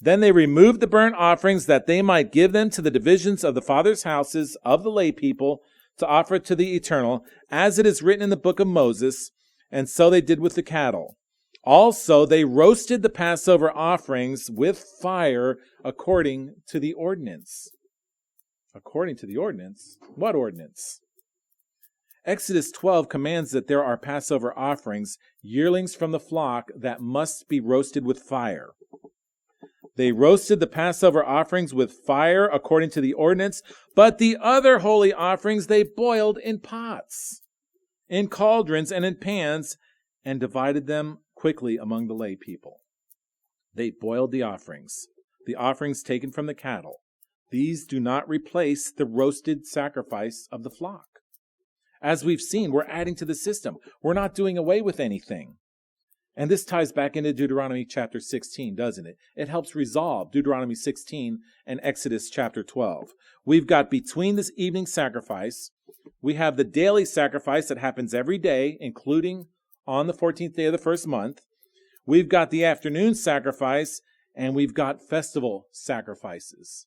Then they removed the burnt offerings that they might give them to the divisions of the fathers' houses of the lay people to offer to the Eternal, as it is written in the book of Moses, and so they did with the cattle. Also they roasted the Passover offerings with fire according to the ordinance. According to the ordinance? What ordinance? Exodus 12 commands that there are Passover offerings, yearlings from the flock, that must be roasted with fire. They roasted the Passover offerings with fire according to the ordinance, but the other holy offerings they boiled in pots, in cauldrons, and in pans, and divided them quickly among the lay people. They boiled the offerings taken from the cattle. These do not replace the roasted sacrifice of the flock. As we've seen, we're adding to the system. We're not doing away with anything. And this ties back into Deuteronomy chapter 16, doesn't it? It helps resolve Deuteronomy 16 and Exodus chapter 12. We've got between this evening sacrifice, we have the daily sacrifice that happens every day, including on the 14th day of the first month. We've got the afternoon sacrifice, and we've got festival sacrifices.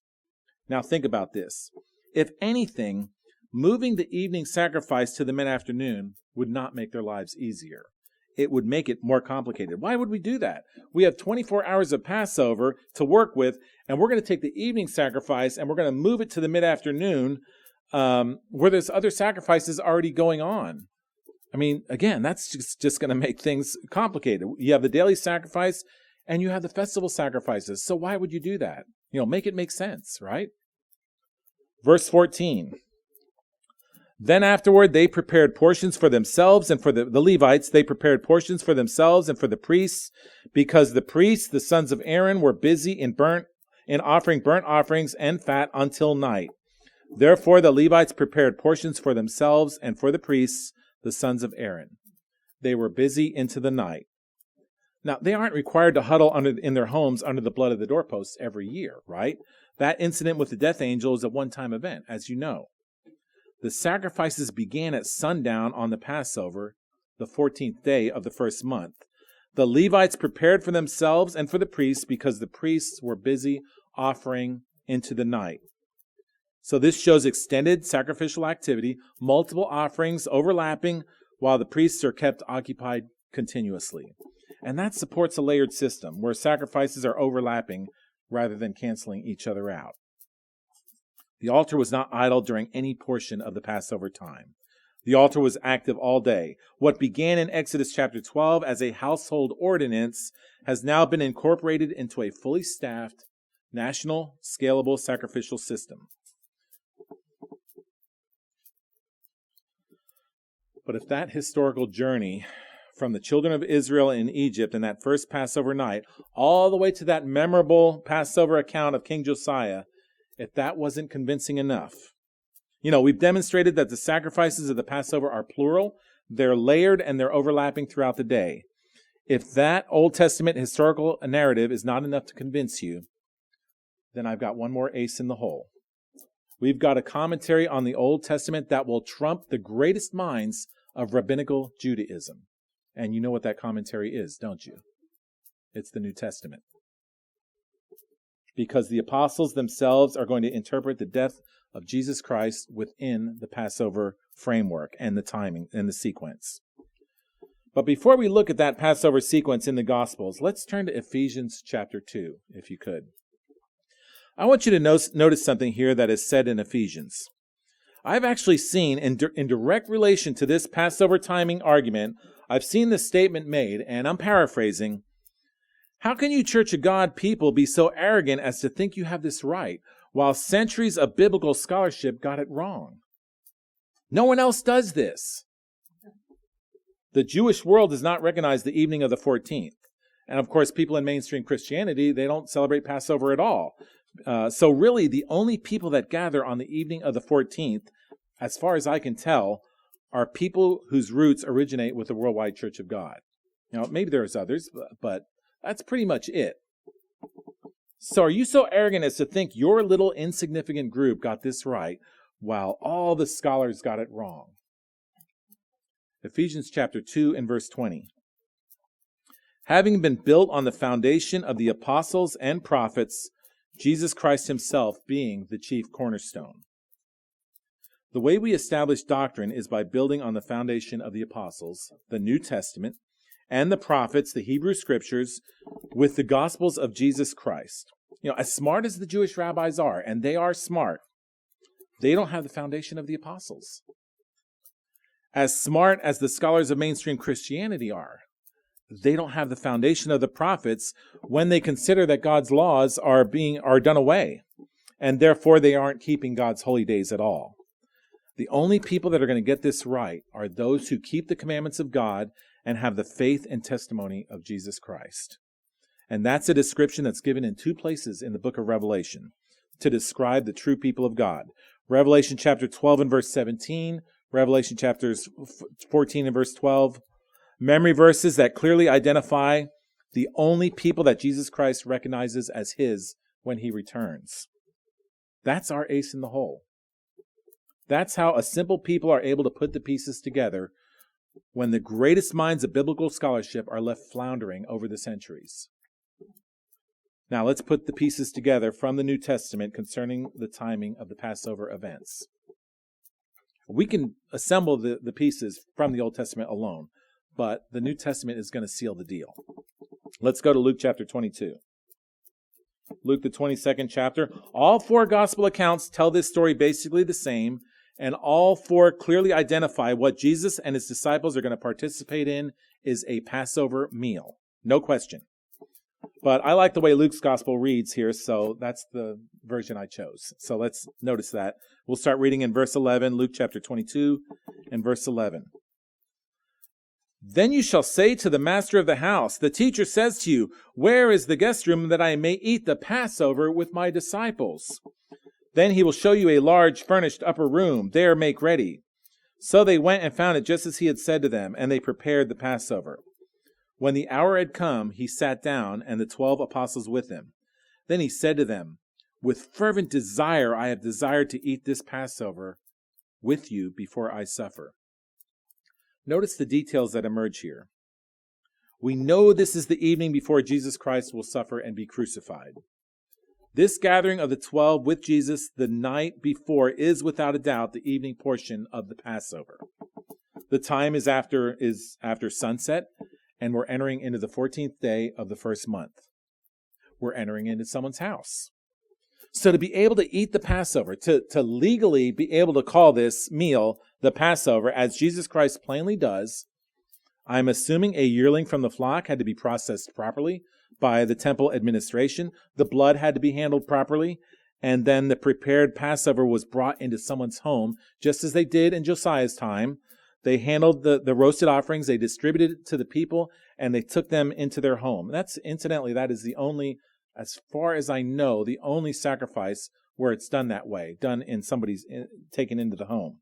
Now think about this. If anything, moving the evening sacrifice to the mid-afternoon would not make their lives easier. It would make it more complicated. Why would we do that? We have 24 hours of Passover to work with, and we're going to take the evening sacrifice and we're going to move it to the mid-afternoon where there's other sacrifices already going on. I mean, again, that's just going to make things complicated. You have the daily sacrifice and you have the festival sacrifices. So why would you do that? Make it make sense, right? Verse 14. Then afterward, they prepared portions for themselves, and for the Levites, they prepared portions for themselves and for the priests, because the priests, the sons of Aaron, were busy in offering burnt offerings and fat until night. Therefore, the Levites prepared portions for themselves and for the priests, the sons of Aaron. They were busy into the night. Now, they aren't required to huddle in their homes under the blood of the doorposts every year, right? That incident with the death angel is a one-time event, as you know. The sacrifices began at sundown on the Passover, the 14th day of the first month. The Levites prepared for themselves and for the priests because the priests were busy offering into the night. So this shows extended sacrificial activity, multiple offerings overlapping while the priests are kept occupied continuously. And that supports a layered system where sacrifices are overlapping rather than canceling each other out. The altar was not idle during any portion of the Passover time. The altar was active all day. What began in Exodus chapter 12 as a household ordinance has now been incorporated into a fully staffed, national, scalable sacrificial system. But if that historical journey from the children of Israel in Egypt in that first Passover night, all the way to that memorable Passover account of King Josiah, if that wasn't convincing enough. We've demonstrated that the sacrifices of the Passover are plural, they're layered, and they're overlapping throughout the day. If that Old Testament historical narrative is not enough to convince you, then I've got one more ace in the hole. We've got a commentary on the Old Testament that will trump the greatest minds of rabbinical Judaism. And you know what that commentary is, don't you? It's the New Testament. because the apostles themselves are going to interpret the death of Jesus Christ within the Passover framework and the timing and the sequence. But before we look at that Passover sequence in the Gospels, let's turn to Ephesians chapter 2, if you could. I want you to notice something here that is said in Ephesians. I've actually seen, in direct relation to this Passover timing argument, I've seen this statement made, and I'm paraphrasing. How can you Church of God people be so arrogant as to think you have this right, while centuries of biblical scholarship got it wrong? No one else does this. The Jewish world does not recognize the evening of the 14th. And of course, people in mainstream Christianity, they don't celebrate Passover at all. So really, the only people that gather on the evening of the 14th, as far as I can tell, are people whose roots originate with the Worldwide Church of God. Now, maybe there's others, but that's pretty much it. So are you so arrogant as to think your little insignificant group got this right, while all the scholars got it wrong? Ephesians chapter 2 and verse 20. Having been built on the foundation of the apostles and prophets, Jesus Christ himself being the chief cornerstone. The way we establish doctrine is by building on the foundation of the apostles, the New Testament, and the prophets, the Hebrew scriptures, with the gospels of Jesus Christ. You know, as smart as the Jewish rabbis are, and they are smart, they don't have the foundation of the apostles. As smart as the scholars of mainstream Christianity are, they don't have the foundation of the prophets when they consider that God's laws are done away, and therefore they aren't keeping God's holy days at all. The only people that are going to get this right are those who keep the commandments of God and have the faith and testimony of Jesus Christ. And that's a description that's given in two places in the book of Revelation to describe the true people of God. Revelation chapter 12 and verse 17, Revelation chapters 14 and verse 12. Memory verses that clearly identify the only people that Jesus Christ recognizes as his when he returns. That's our ace in the hole. That's how a simple people are able to put the pieces together when the greatest minds of biblical scholarship are left floundering over the centuries. Now let's put the pieces together from the New Testament concerning the timing of the Passover events. We can assemble the pieces from the Old Testament alone, but the New Testament is going to seal the deal. Let's go to Luke chapter 22. Luke, the 22nd chapter. All four gospel accounts tell this story basically the same, and all four clearly identify what Jesus and his disciples are going to participate in is a Passover meal. No question. But I like the way Luke's gospel reads here, so that's the version I chose. So let's notice that. We'll start reading in verse 11, Luke chapter 22 and verse 11. Then you shall say to the master of the house, the teacher says to you, where is the guest room that I may eat the Passover with my disciples? Then he will show you a large furnished upper room. There make ready. So they went and found it just as he had said to them, and they prepared the Passover. When the hour had come, he sat down, and the 12 apostles with him. Then he said to them, with fervent desire I have desired to eat this Passover with you before I suffer. Notice the details that emerge here. We know this is the evening before Jesus Christ will suffer and be crucified. This gathering of the 12 with Jesus the night before is without a doubt the evening portion of the Passover. The time is after sunset, and we're entering into the 14th day of the first month. We're entering into someone's house. So to be able to eat the Passover, to legally be able to call this meal the Passover, as Jesus Christ plainly does, I'm assuming a yearling from the flock had to be processed properly by the temple administration. The blood had to be handled properly. And then the prepared Passover was brought into someone's home, just as they did in Josiah's time. They handled the roasted offerings, they distributed it to the people, and they took them into their home. That is the only, as far as I know, the only sacrifice where it's done that way, done in taken into the home.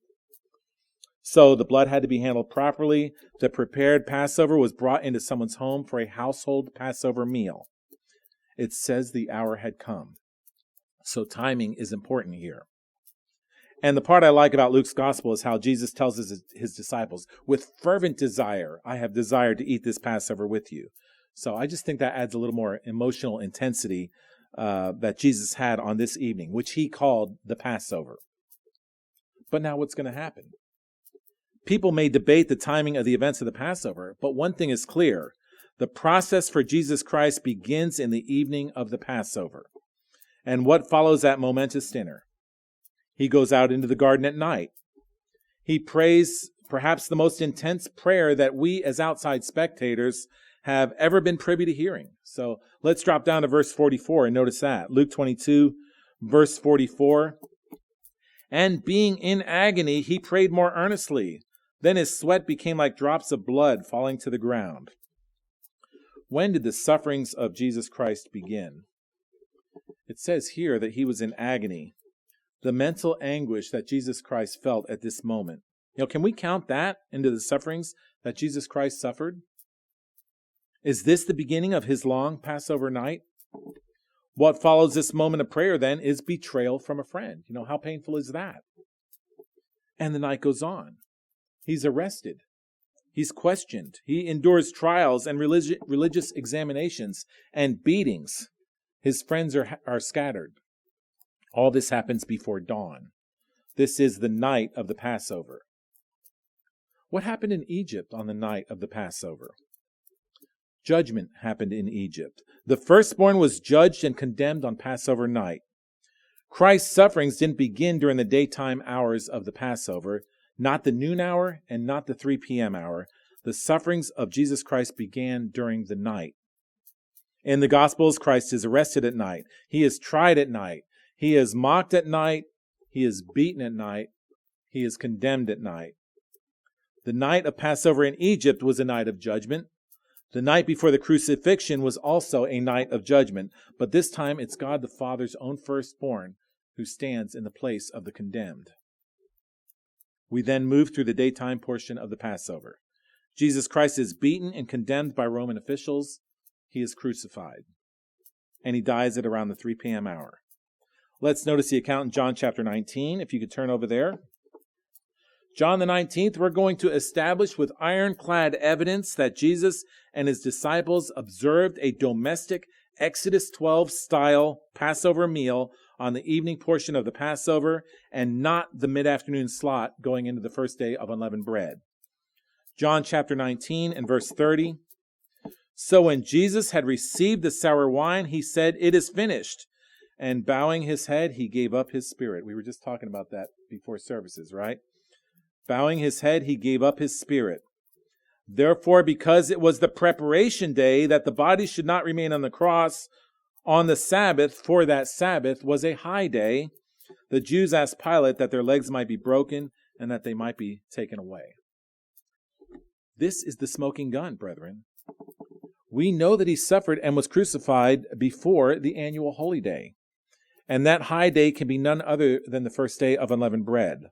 So the blood had to be handled properly. The prepared Passover was brought into someone's home for a household Passover meal. It says the hour had come. So timing is important here. And the part I like about Luke's gospel is how Jesus tells his disciples, with fervent desire, I have desired to eat this Passover with you. So I just think that adds a little more emotional intensity that Jesus had on this evening, which he called the Passover. But now what's going to happen? People may debate the timing of the events of the Passover, but one thing is clear. The process for Jesus Christ begins in the evening of the Passover. And what follows that momentous dinner? He goes out into the garden at night. He prays perhaps the most intense prayer that we as outside spectators have ever been privy to hearing. So let's drop down to verse 44 and notice that. Luke 22, verse 44. And being in agony, he prayed more earnestly. Then his sweat became like drops of blood falling to the ground. When did the sufferings of Jesus Christ begin? It says here that he was in agony. The mental anguish that Jesus Christ felt at this moment. Can we count that into the sufferings that Jesus Christ suffered? Is this the beginning of his long Passover night? What follows this moment of prayer then is betrayal from a friend. How painful is that? And the night goes on. He's arrested. He's questioned. He endures trials and religious examinations and beatings. His friends are scattered. All this happens before dawn. This is the night of the Passover. What happened in Egypt on the night of the Passover? Judgment happened in Egypt. The firstborn was judged and condemned on Passover night. Christ's sufferings didn't begin during the daytime hours of the Passover, not the noon hour and not the 3 p.m. hour. The sufferings of Jesus Christ began during the night. In the Gospels, Christ is arrested at night. He is tried at night. He is mocked at night. He is beaten at night. He is condemned at night. The night of Passover in Egypt was a night of judgment. The night before the crucifixion was also a night of judgment, but this time it's God the Father's own firstborn who stands in the place of the condemned. We then move through the daytime portion of the Passover. Jesus Christ is beaten and condemned by Roman officials. He is crucified, and he dies at around the 3 p.m. hour. Let's notice the account in John chapter 19, if you could turn over there. John the 19th, we're going to establish with ironclad evidence that Jesus and his disciples observed a domestic Exodus 12 style Passover meal on the evening portion of the Passover and not the mid-afternoon slot going into the first day of unleavened bread. John chapter 19 and verse 30. So when Jesus had received the sour wine, he said, "It is finished." And bowing his head, he gave up his spirit. We were just talking about that before services, right? Bowing his head, he gave up his spirit. Therefore, because it was the preparation day that the body should not remain on the cross on the Sabbath, for that Sabbath was a high day, the Jews asked Pilate that their legs might be broken and that they might be taken away. This is the smoking gun, brethren. We know that he suffered and was crucified before the annual holy day. And that high day can be none other than the first day of unleavened bread.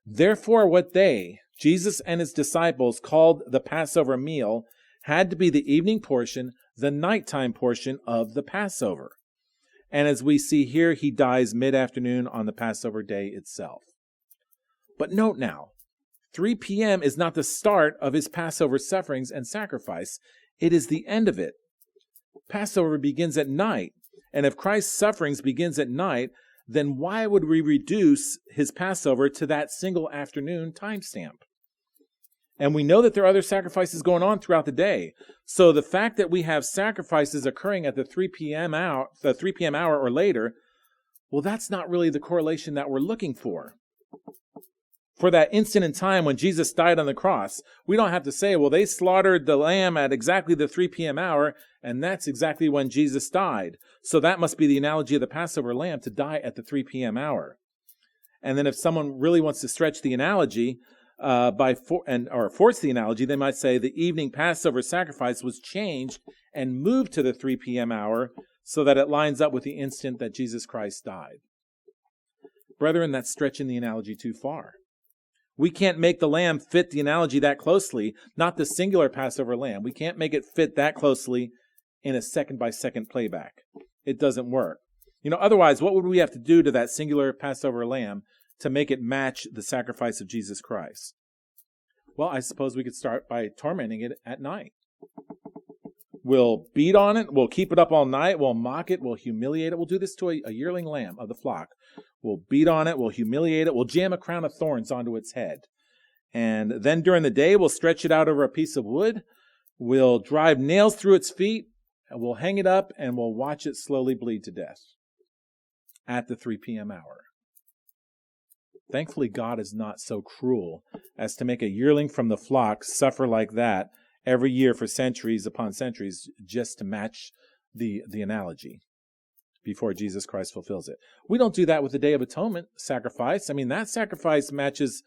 Therefore, what they, Jesus and his disciples, called the Passover meal had to be the evening portion, the nighttime portion of the Passover. And as we see here, he dies mid-afternoon on the Passover day itself. But note now, 3 p.m. is not the start of his Passover sufferings and sacrifice. It is the end of it. Passover begins at night. And if Christ's sufferings begins at night, then why would we reduce his Passover to that single afternoon timestamp? And we know that there are other sacrifices going on throughout the day. So the fact that we have sacrifices occurring at the 3 p.m. hour or later, well, that's not really the correlation that we're looking for. For that instant in time when Jesus died on the cross, we don't have to say, well, they slaughtered the lamb at exactly the 3 p.m. hour, and that's exactly when Jesus died. So that must be the analogy of the Passover lamb to die at the 3 p.m. hour. And then if someone really wants to stretch the analogy or force the analogy, they might say the evening Passover sacrifice was changed and moved to the 3 p.m. hour so that it lines up with the instant that Jesus Christ died. Brethren, that's stretching the analogy too far. We can't make the lamb fit the analogy that closely, not the singular Passover lamb. We can't make it fit that closely in a second-by-second playback. It doesn't work. Otherwise, what would we have to do to that singular Passover lamb to make it match the sacrifice of Jesus Christ? Well, I suppose we could start by tormenting it at night. We'll beat on it. We'll keep it up all night. We'll mock it. We'll humiliate it. We'll do this to a yearling lamb of the flock. We'll beat on it. We'll humiliate it. We'll jam a crown of thorns onto its head. And then during the day, we'll stretch it out over a piece of wood. We'll drive nails through its feet. And we'll hang it up and we'll watch it slowly bleed to death at the 3 p.m. hour. Thankfully, God is not so cruel as to make a yearling from the flock suffer like that every year for centuries upon centuries just to match the analogy before Jesus Christ fulfills it. We don't do that with the Day of Atonement sacrifice. I mean, that sacrifice matches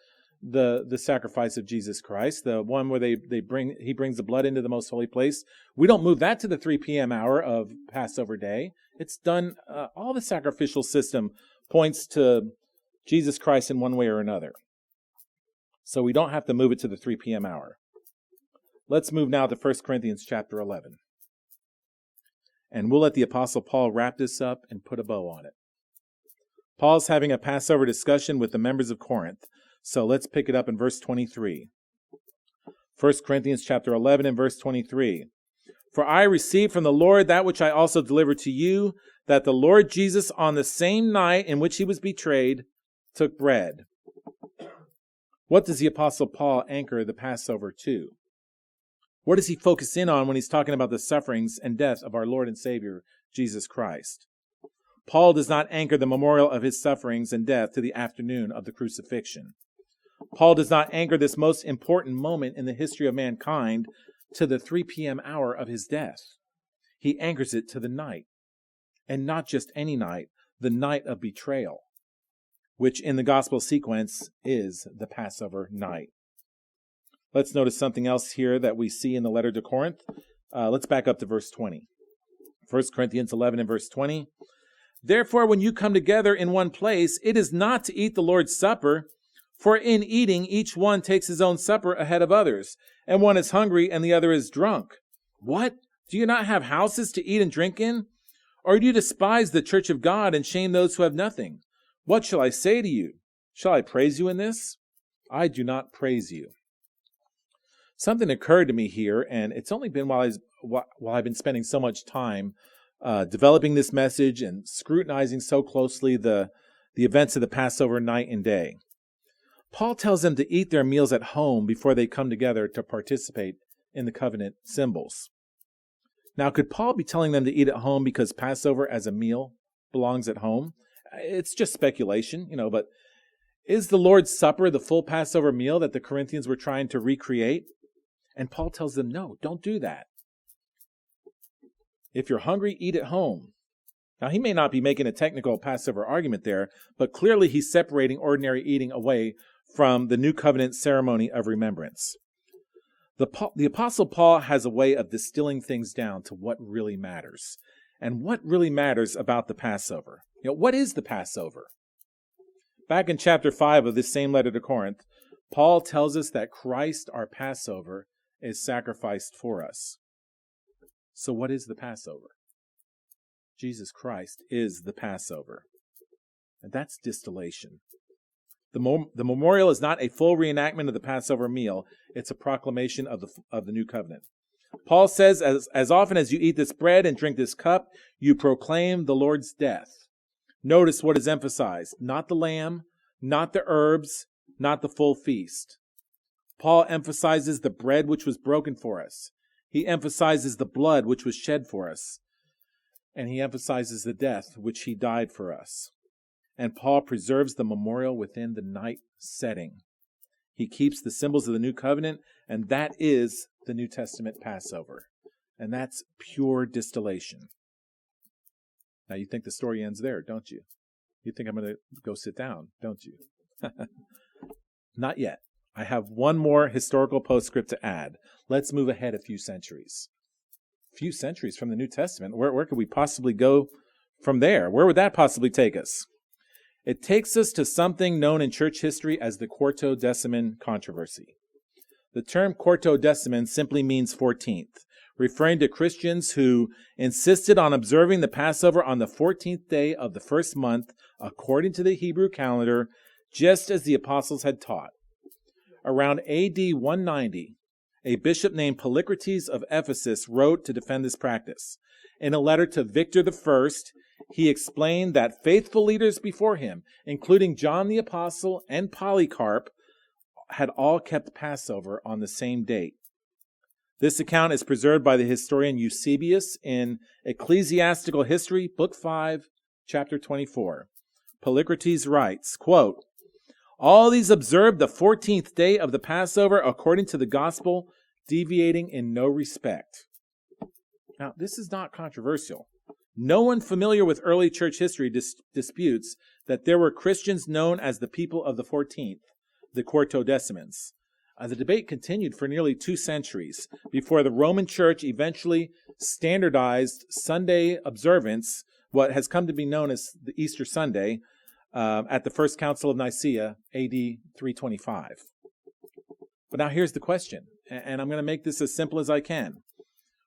the sacrifice of Jesus Christ, the one where he brings the blood into the most holy place. We don't move that to the 3 p.m. hour of Passover day. It's done, all the sacrificial system points to Jesus Christ in one way or another. So we don't have to move it to the 3 p.m. hour. Let's move now to 1 Corinthians chapter 11. And we'll let the Apostle Paul wrap this up and put a bow on it. Paul's having a Passover discussion with the members of Corinth. So let's pick it up in verse 23. 1 Corinthians chapter 11 and verse 23. For I received from the Lord that which I also delivered to you, that the Lord Jesus on the same night in which he was betrayed took bread. What does the Apostle Paul anchor the Passover to? What does he focus in on when he's talking about the sufferings and death of our Lord and Savior, Jesus Christ? Paul does not anchor the memorial of his sufferings and death to the afternoon of the crucifixion. Paul does not anchor this most important moment in the history of mankind to the 3 p.m. hour of his death. He anchors it to the night, and not just any night, the night of betrayal, which in the gospel sequence is the Passover night. Let's notice something else here that we see in the letter to Corinth. Let's back up to verse 20. 1 Corinthians 11 and verse 20. Therefore, when you come together in one place, it is not to eat the Lord's Supper, for in eating each one takes his own supper ahead of others, and one is hungry and the other is drunk. What? Do you not have houses to eat and drink in? Or do you despise the church of God and shame those who have nothing? What shall I say to you? Shall I praise you in this? I do not praise you. Something occurred to me here, and it's only been while I've been spending so much time developing this message and scrutinizing so closely the events of the Passover night and day. Paul tells them to eat their meals at home before they come together to participate in the covenant symbols. Now, could Paul be telling them to eat at home because Passover as a meal belongs at home? It's just speculation, but is the Lord's Supper the full Passover meal that the Corinthians were trying to recreate? And Paul tells them, no, don't do that. If you're hungry, eat at home. Now, he may not be making a technical Passover argument there, but clearly he's separating ordinary eating away from the new covenant ceremony of remembrance. The Apostle Paul has a way of distilling things down to what really matters. And what really matters about the Passover? What is the Passover? Back in chapter 5 of this same letter to Corinth, Paul tells us that Christ, our Passover, is sacrificed for us. So what is the Passover? Jesus Christ is the Passover. And that's distillation. The memorial is not a full reenactment of the Passover meal. It's a proclamation of the new covenant. Paul says, as often as you eat this bread and drink this cup, you proclaim the Lord's death. Notice what is emphasized. Not the lamb, not the herbs, not the full feast. Paul emphasizes the bread which was broken for us. He emphasizes the blood which was shed for us. And he emphasizes the death which he died for us. And Paul preserves the memorial within the night setting. He keeps the symbols of the new covenant, and that is the New Testament Passover. And that's pure distillation. Now, you think the story ends there, don't you? You think I'm going to go sit down, don't you? Not yet. I have one more historical postscript to add. Let's move ahead a few centuries. A few centuries from the New Testament. Where could we possibly go from there? Where would that possibly take us? It takes us to something known in church history as the Quartodeciman controversy. The term Quartodeciman simply means 14th, referring to Christians who insisted on observing the Passover on the 14th day of the first month, according to the Hebrew calendar, just as the apostles had taught. Around AD 190, a bishop named Polycrates of Ephesus wrote to defend this practice. In a letter to Victor I, he explained that faithful leaders before him, including John the Apostle and Polycarp, had all kept Passover on the same date. This account is preserved by the historian Eusebius in Ecclesiastical History, Book 5, Chapter 24. Polycrates writes, quote, "All these observed the 14th day of the Passover according to the gospel, deviating in no respect." Now, this is not controversial. No one familiar with early church history disputes that there were Christians known as the people of the 14th, the Quartodecimans. The debate continued for nearly 2 centuries before the Roman Church eventually standardized Sunday observance, what has come to be known as the Easter Sunday, at the First Council of Nicaea, AD 325. But now here's the question, and I'm going to make this as simple as I can.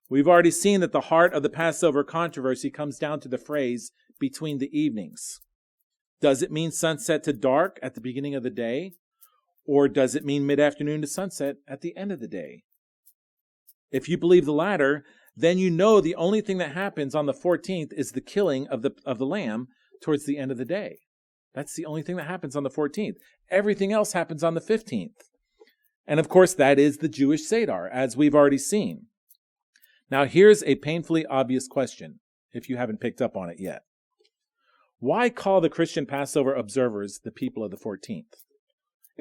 We've already seen that the heart of the Passover controversy comes down to the phrase, between the evenings. Does it mean sunset to dark at the beginning of the day? Or does it mean mid-afternoon to sunset at the end of the day? If you believe the latter, then you know the only thing that happens on the 14th is the killing of the lamb towards the end of the day. That's the only thing that happens on the 14th. Everything else happens on the 15th. And of course, that is the Jewish Seder, as we've already seen. Now, here's a painfully obvious question, if you haven't picked up on it yet. Why call the Christian Passover observers the people of the 14th?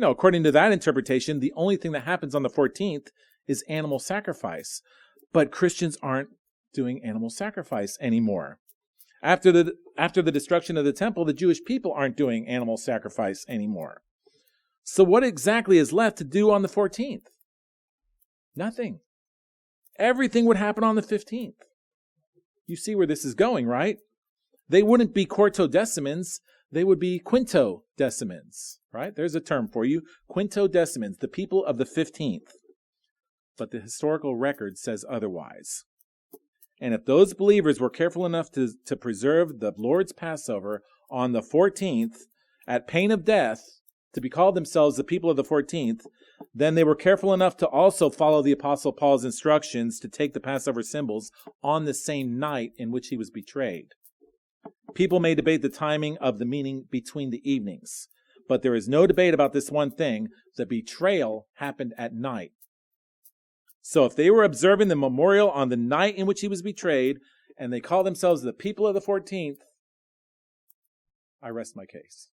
According to that interpretation, the only thing that happens on the 14th is animal sacrifice. But Christians aren't doing animal sacrifice anymore. After the destruction of the temple, the Jewish people aren't doing animal sacrifice anymore. So what exactly is left to do on the 14th? Nothing. Everything would happen on the 15th. You see where this is going, right? They wouldn't be quartodecimans, they would be quintodecimans, right? There's a term for you, quintodecimans, the people of the 15th. But the historical record says otherwise. And if those believers were careful enough to preserve the Lord's Passover on the 14th, at pain of death, to be called themselves the people of the 14th, then they were careful enough to also follow the Apostle Paul's instructions to take the Passover symbols on the same night in which he was betrayed. People may debate the timing of the meaning between the evenings, but there is no debate about this one thing: the betrayal happened at night. So if they were observing the memorial on the night in which he was betrayed, and they call themselves the people of the 14th, I rest my case.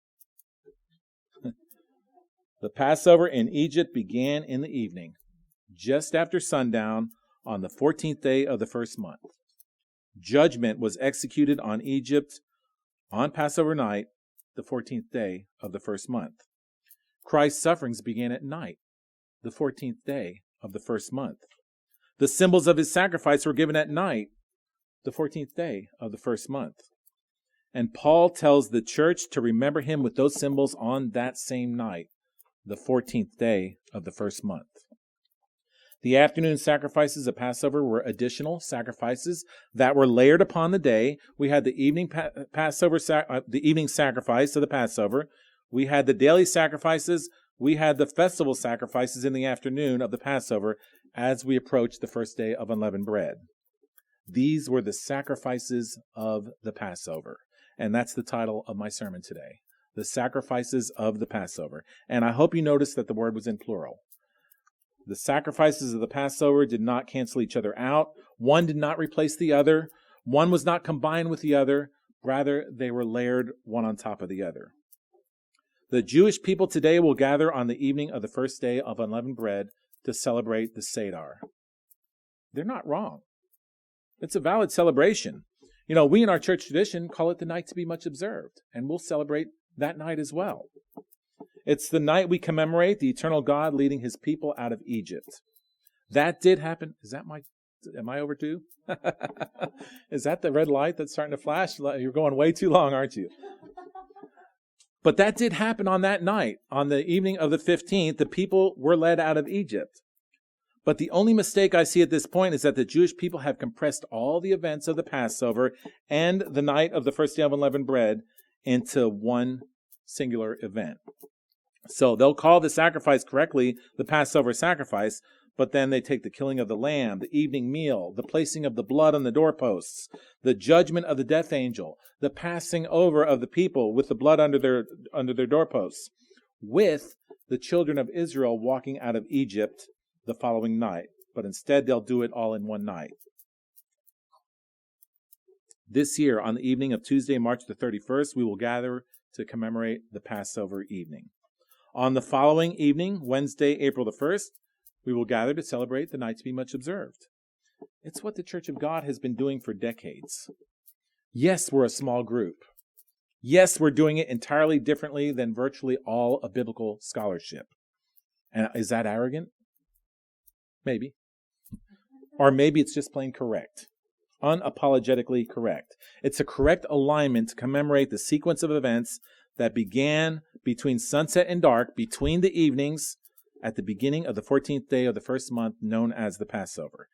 The Passover in Egypt began in the evening, just after sundown on the 14th day of the first month. Judgment was executed on Egypt on Passover night, the 14th day of the first month. Christ's sufferings began at night, the 14th day of the first month. The symbols of his sacrifice were given at night, the 14th day of the first month. And Paul tells the church to remember him with those symbols on that same night, the 14th day of the first month. The afternoon sacrifices of Passover were additional sacrifices that were layered upon the day. We had the evening evening sacrifice of the Passover. We had the daily sacrifices. We had the festival sacrifices in the afternoon of the Passover as we approached the first day of unleavened bread. These were the sacrifices of the Passover. And that's the title of my sermon today, the sacrifices of the Passover. And I hope you noticed that the word was in plural. The sacrifices of the Passover did not cancel each other out. One did not replace the other. One was not combined with the other. Rather, they were layered one on top of the other. The Jewish people today will gather on the evening of the first day of unleavened bread to celebrate the Seder. They're not wrong. It's a valid celebration. We in our church tradition call it the night to be much observed, and we'll celebrate that night as well. It's the night we commemorate the eternal God leading his people out of Egypt. That did happen. Am I over too? Is that the red light that's starting to flash? You're going way too long, aren't you? But that did happen on that night. On the evening of the 15th, the people were led out of Egypt. But the only mistake I see at this point is that the Jewish people have compressed all the events of the Passover and the night of the first day of unleavened bread into one singular event. So they'll call the sacrifice correctly the Passover sacrifice, But then they take the killing of the lamb, the evening meal, the placing of the blood on the doorposts, the judgment of the death angel, the passing over of the people with the blood under their doorposts, with the children of Israel walking out of Egypt the following night. But instead, they'll do it all in one night. This year, on the evening of Tuesday, March the 31st, we will gather to commemorate the Passover evening. On the following evening, Wednesday, April the 1st, we will gather to celebrate the night to be much observed. It's what the Church of God has been doing for decades. Yes, we're a small group. Yes, we're doing it entirely differently than virtually all of biblical scholarship. And is that arrogant? Maybe. Or maybe it's just plain correct. Unapologetically correct. It's a correct alignment to commemorate the sequence of events that began between sunset and dark, between the evenings, at the beginning of the 14th day of the first month, known as the Passover.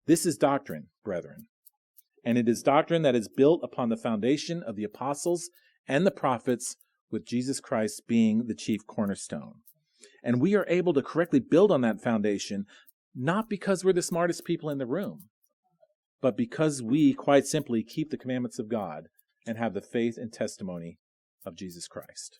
This is doctrine, brethren. And it is doctrine that is built upon the foundation of the apostles and the prophets, with Jesus Christ being the chief cornerstone. And we are able to correctly build on that foundation, not because we're the smartest people in the room, but because we quite simply keep the commandments of God and have the faith and testimony of Jesus Christ.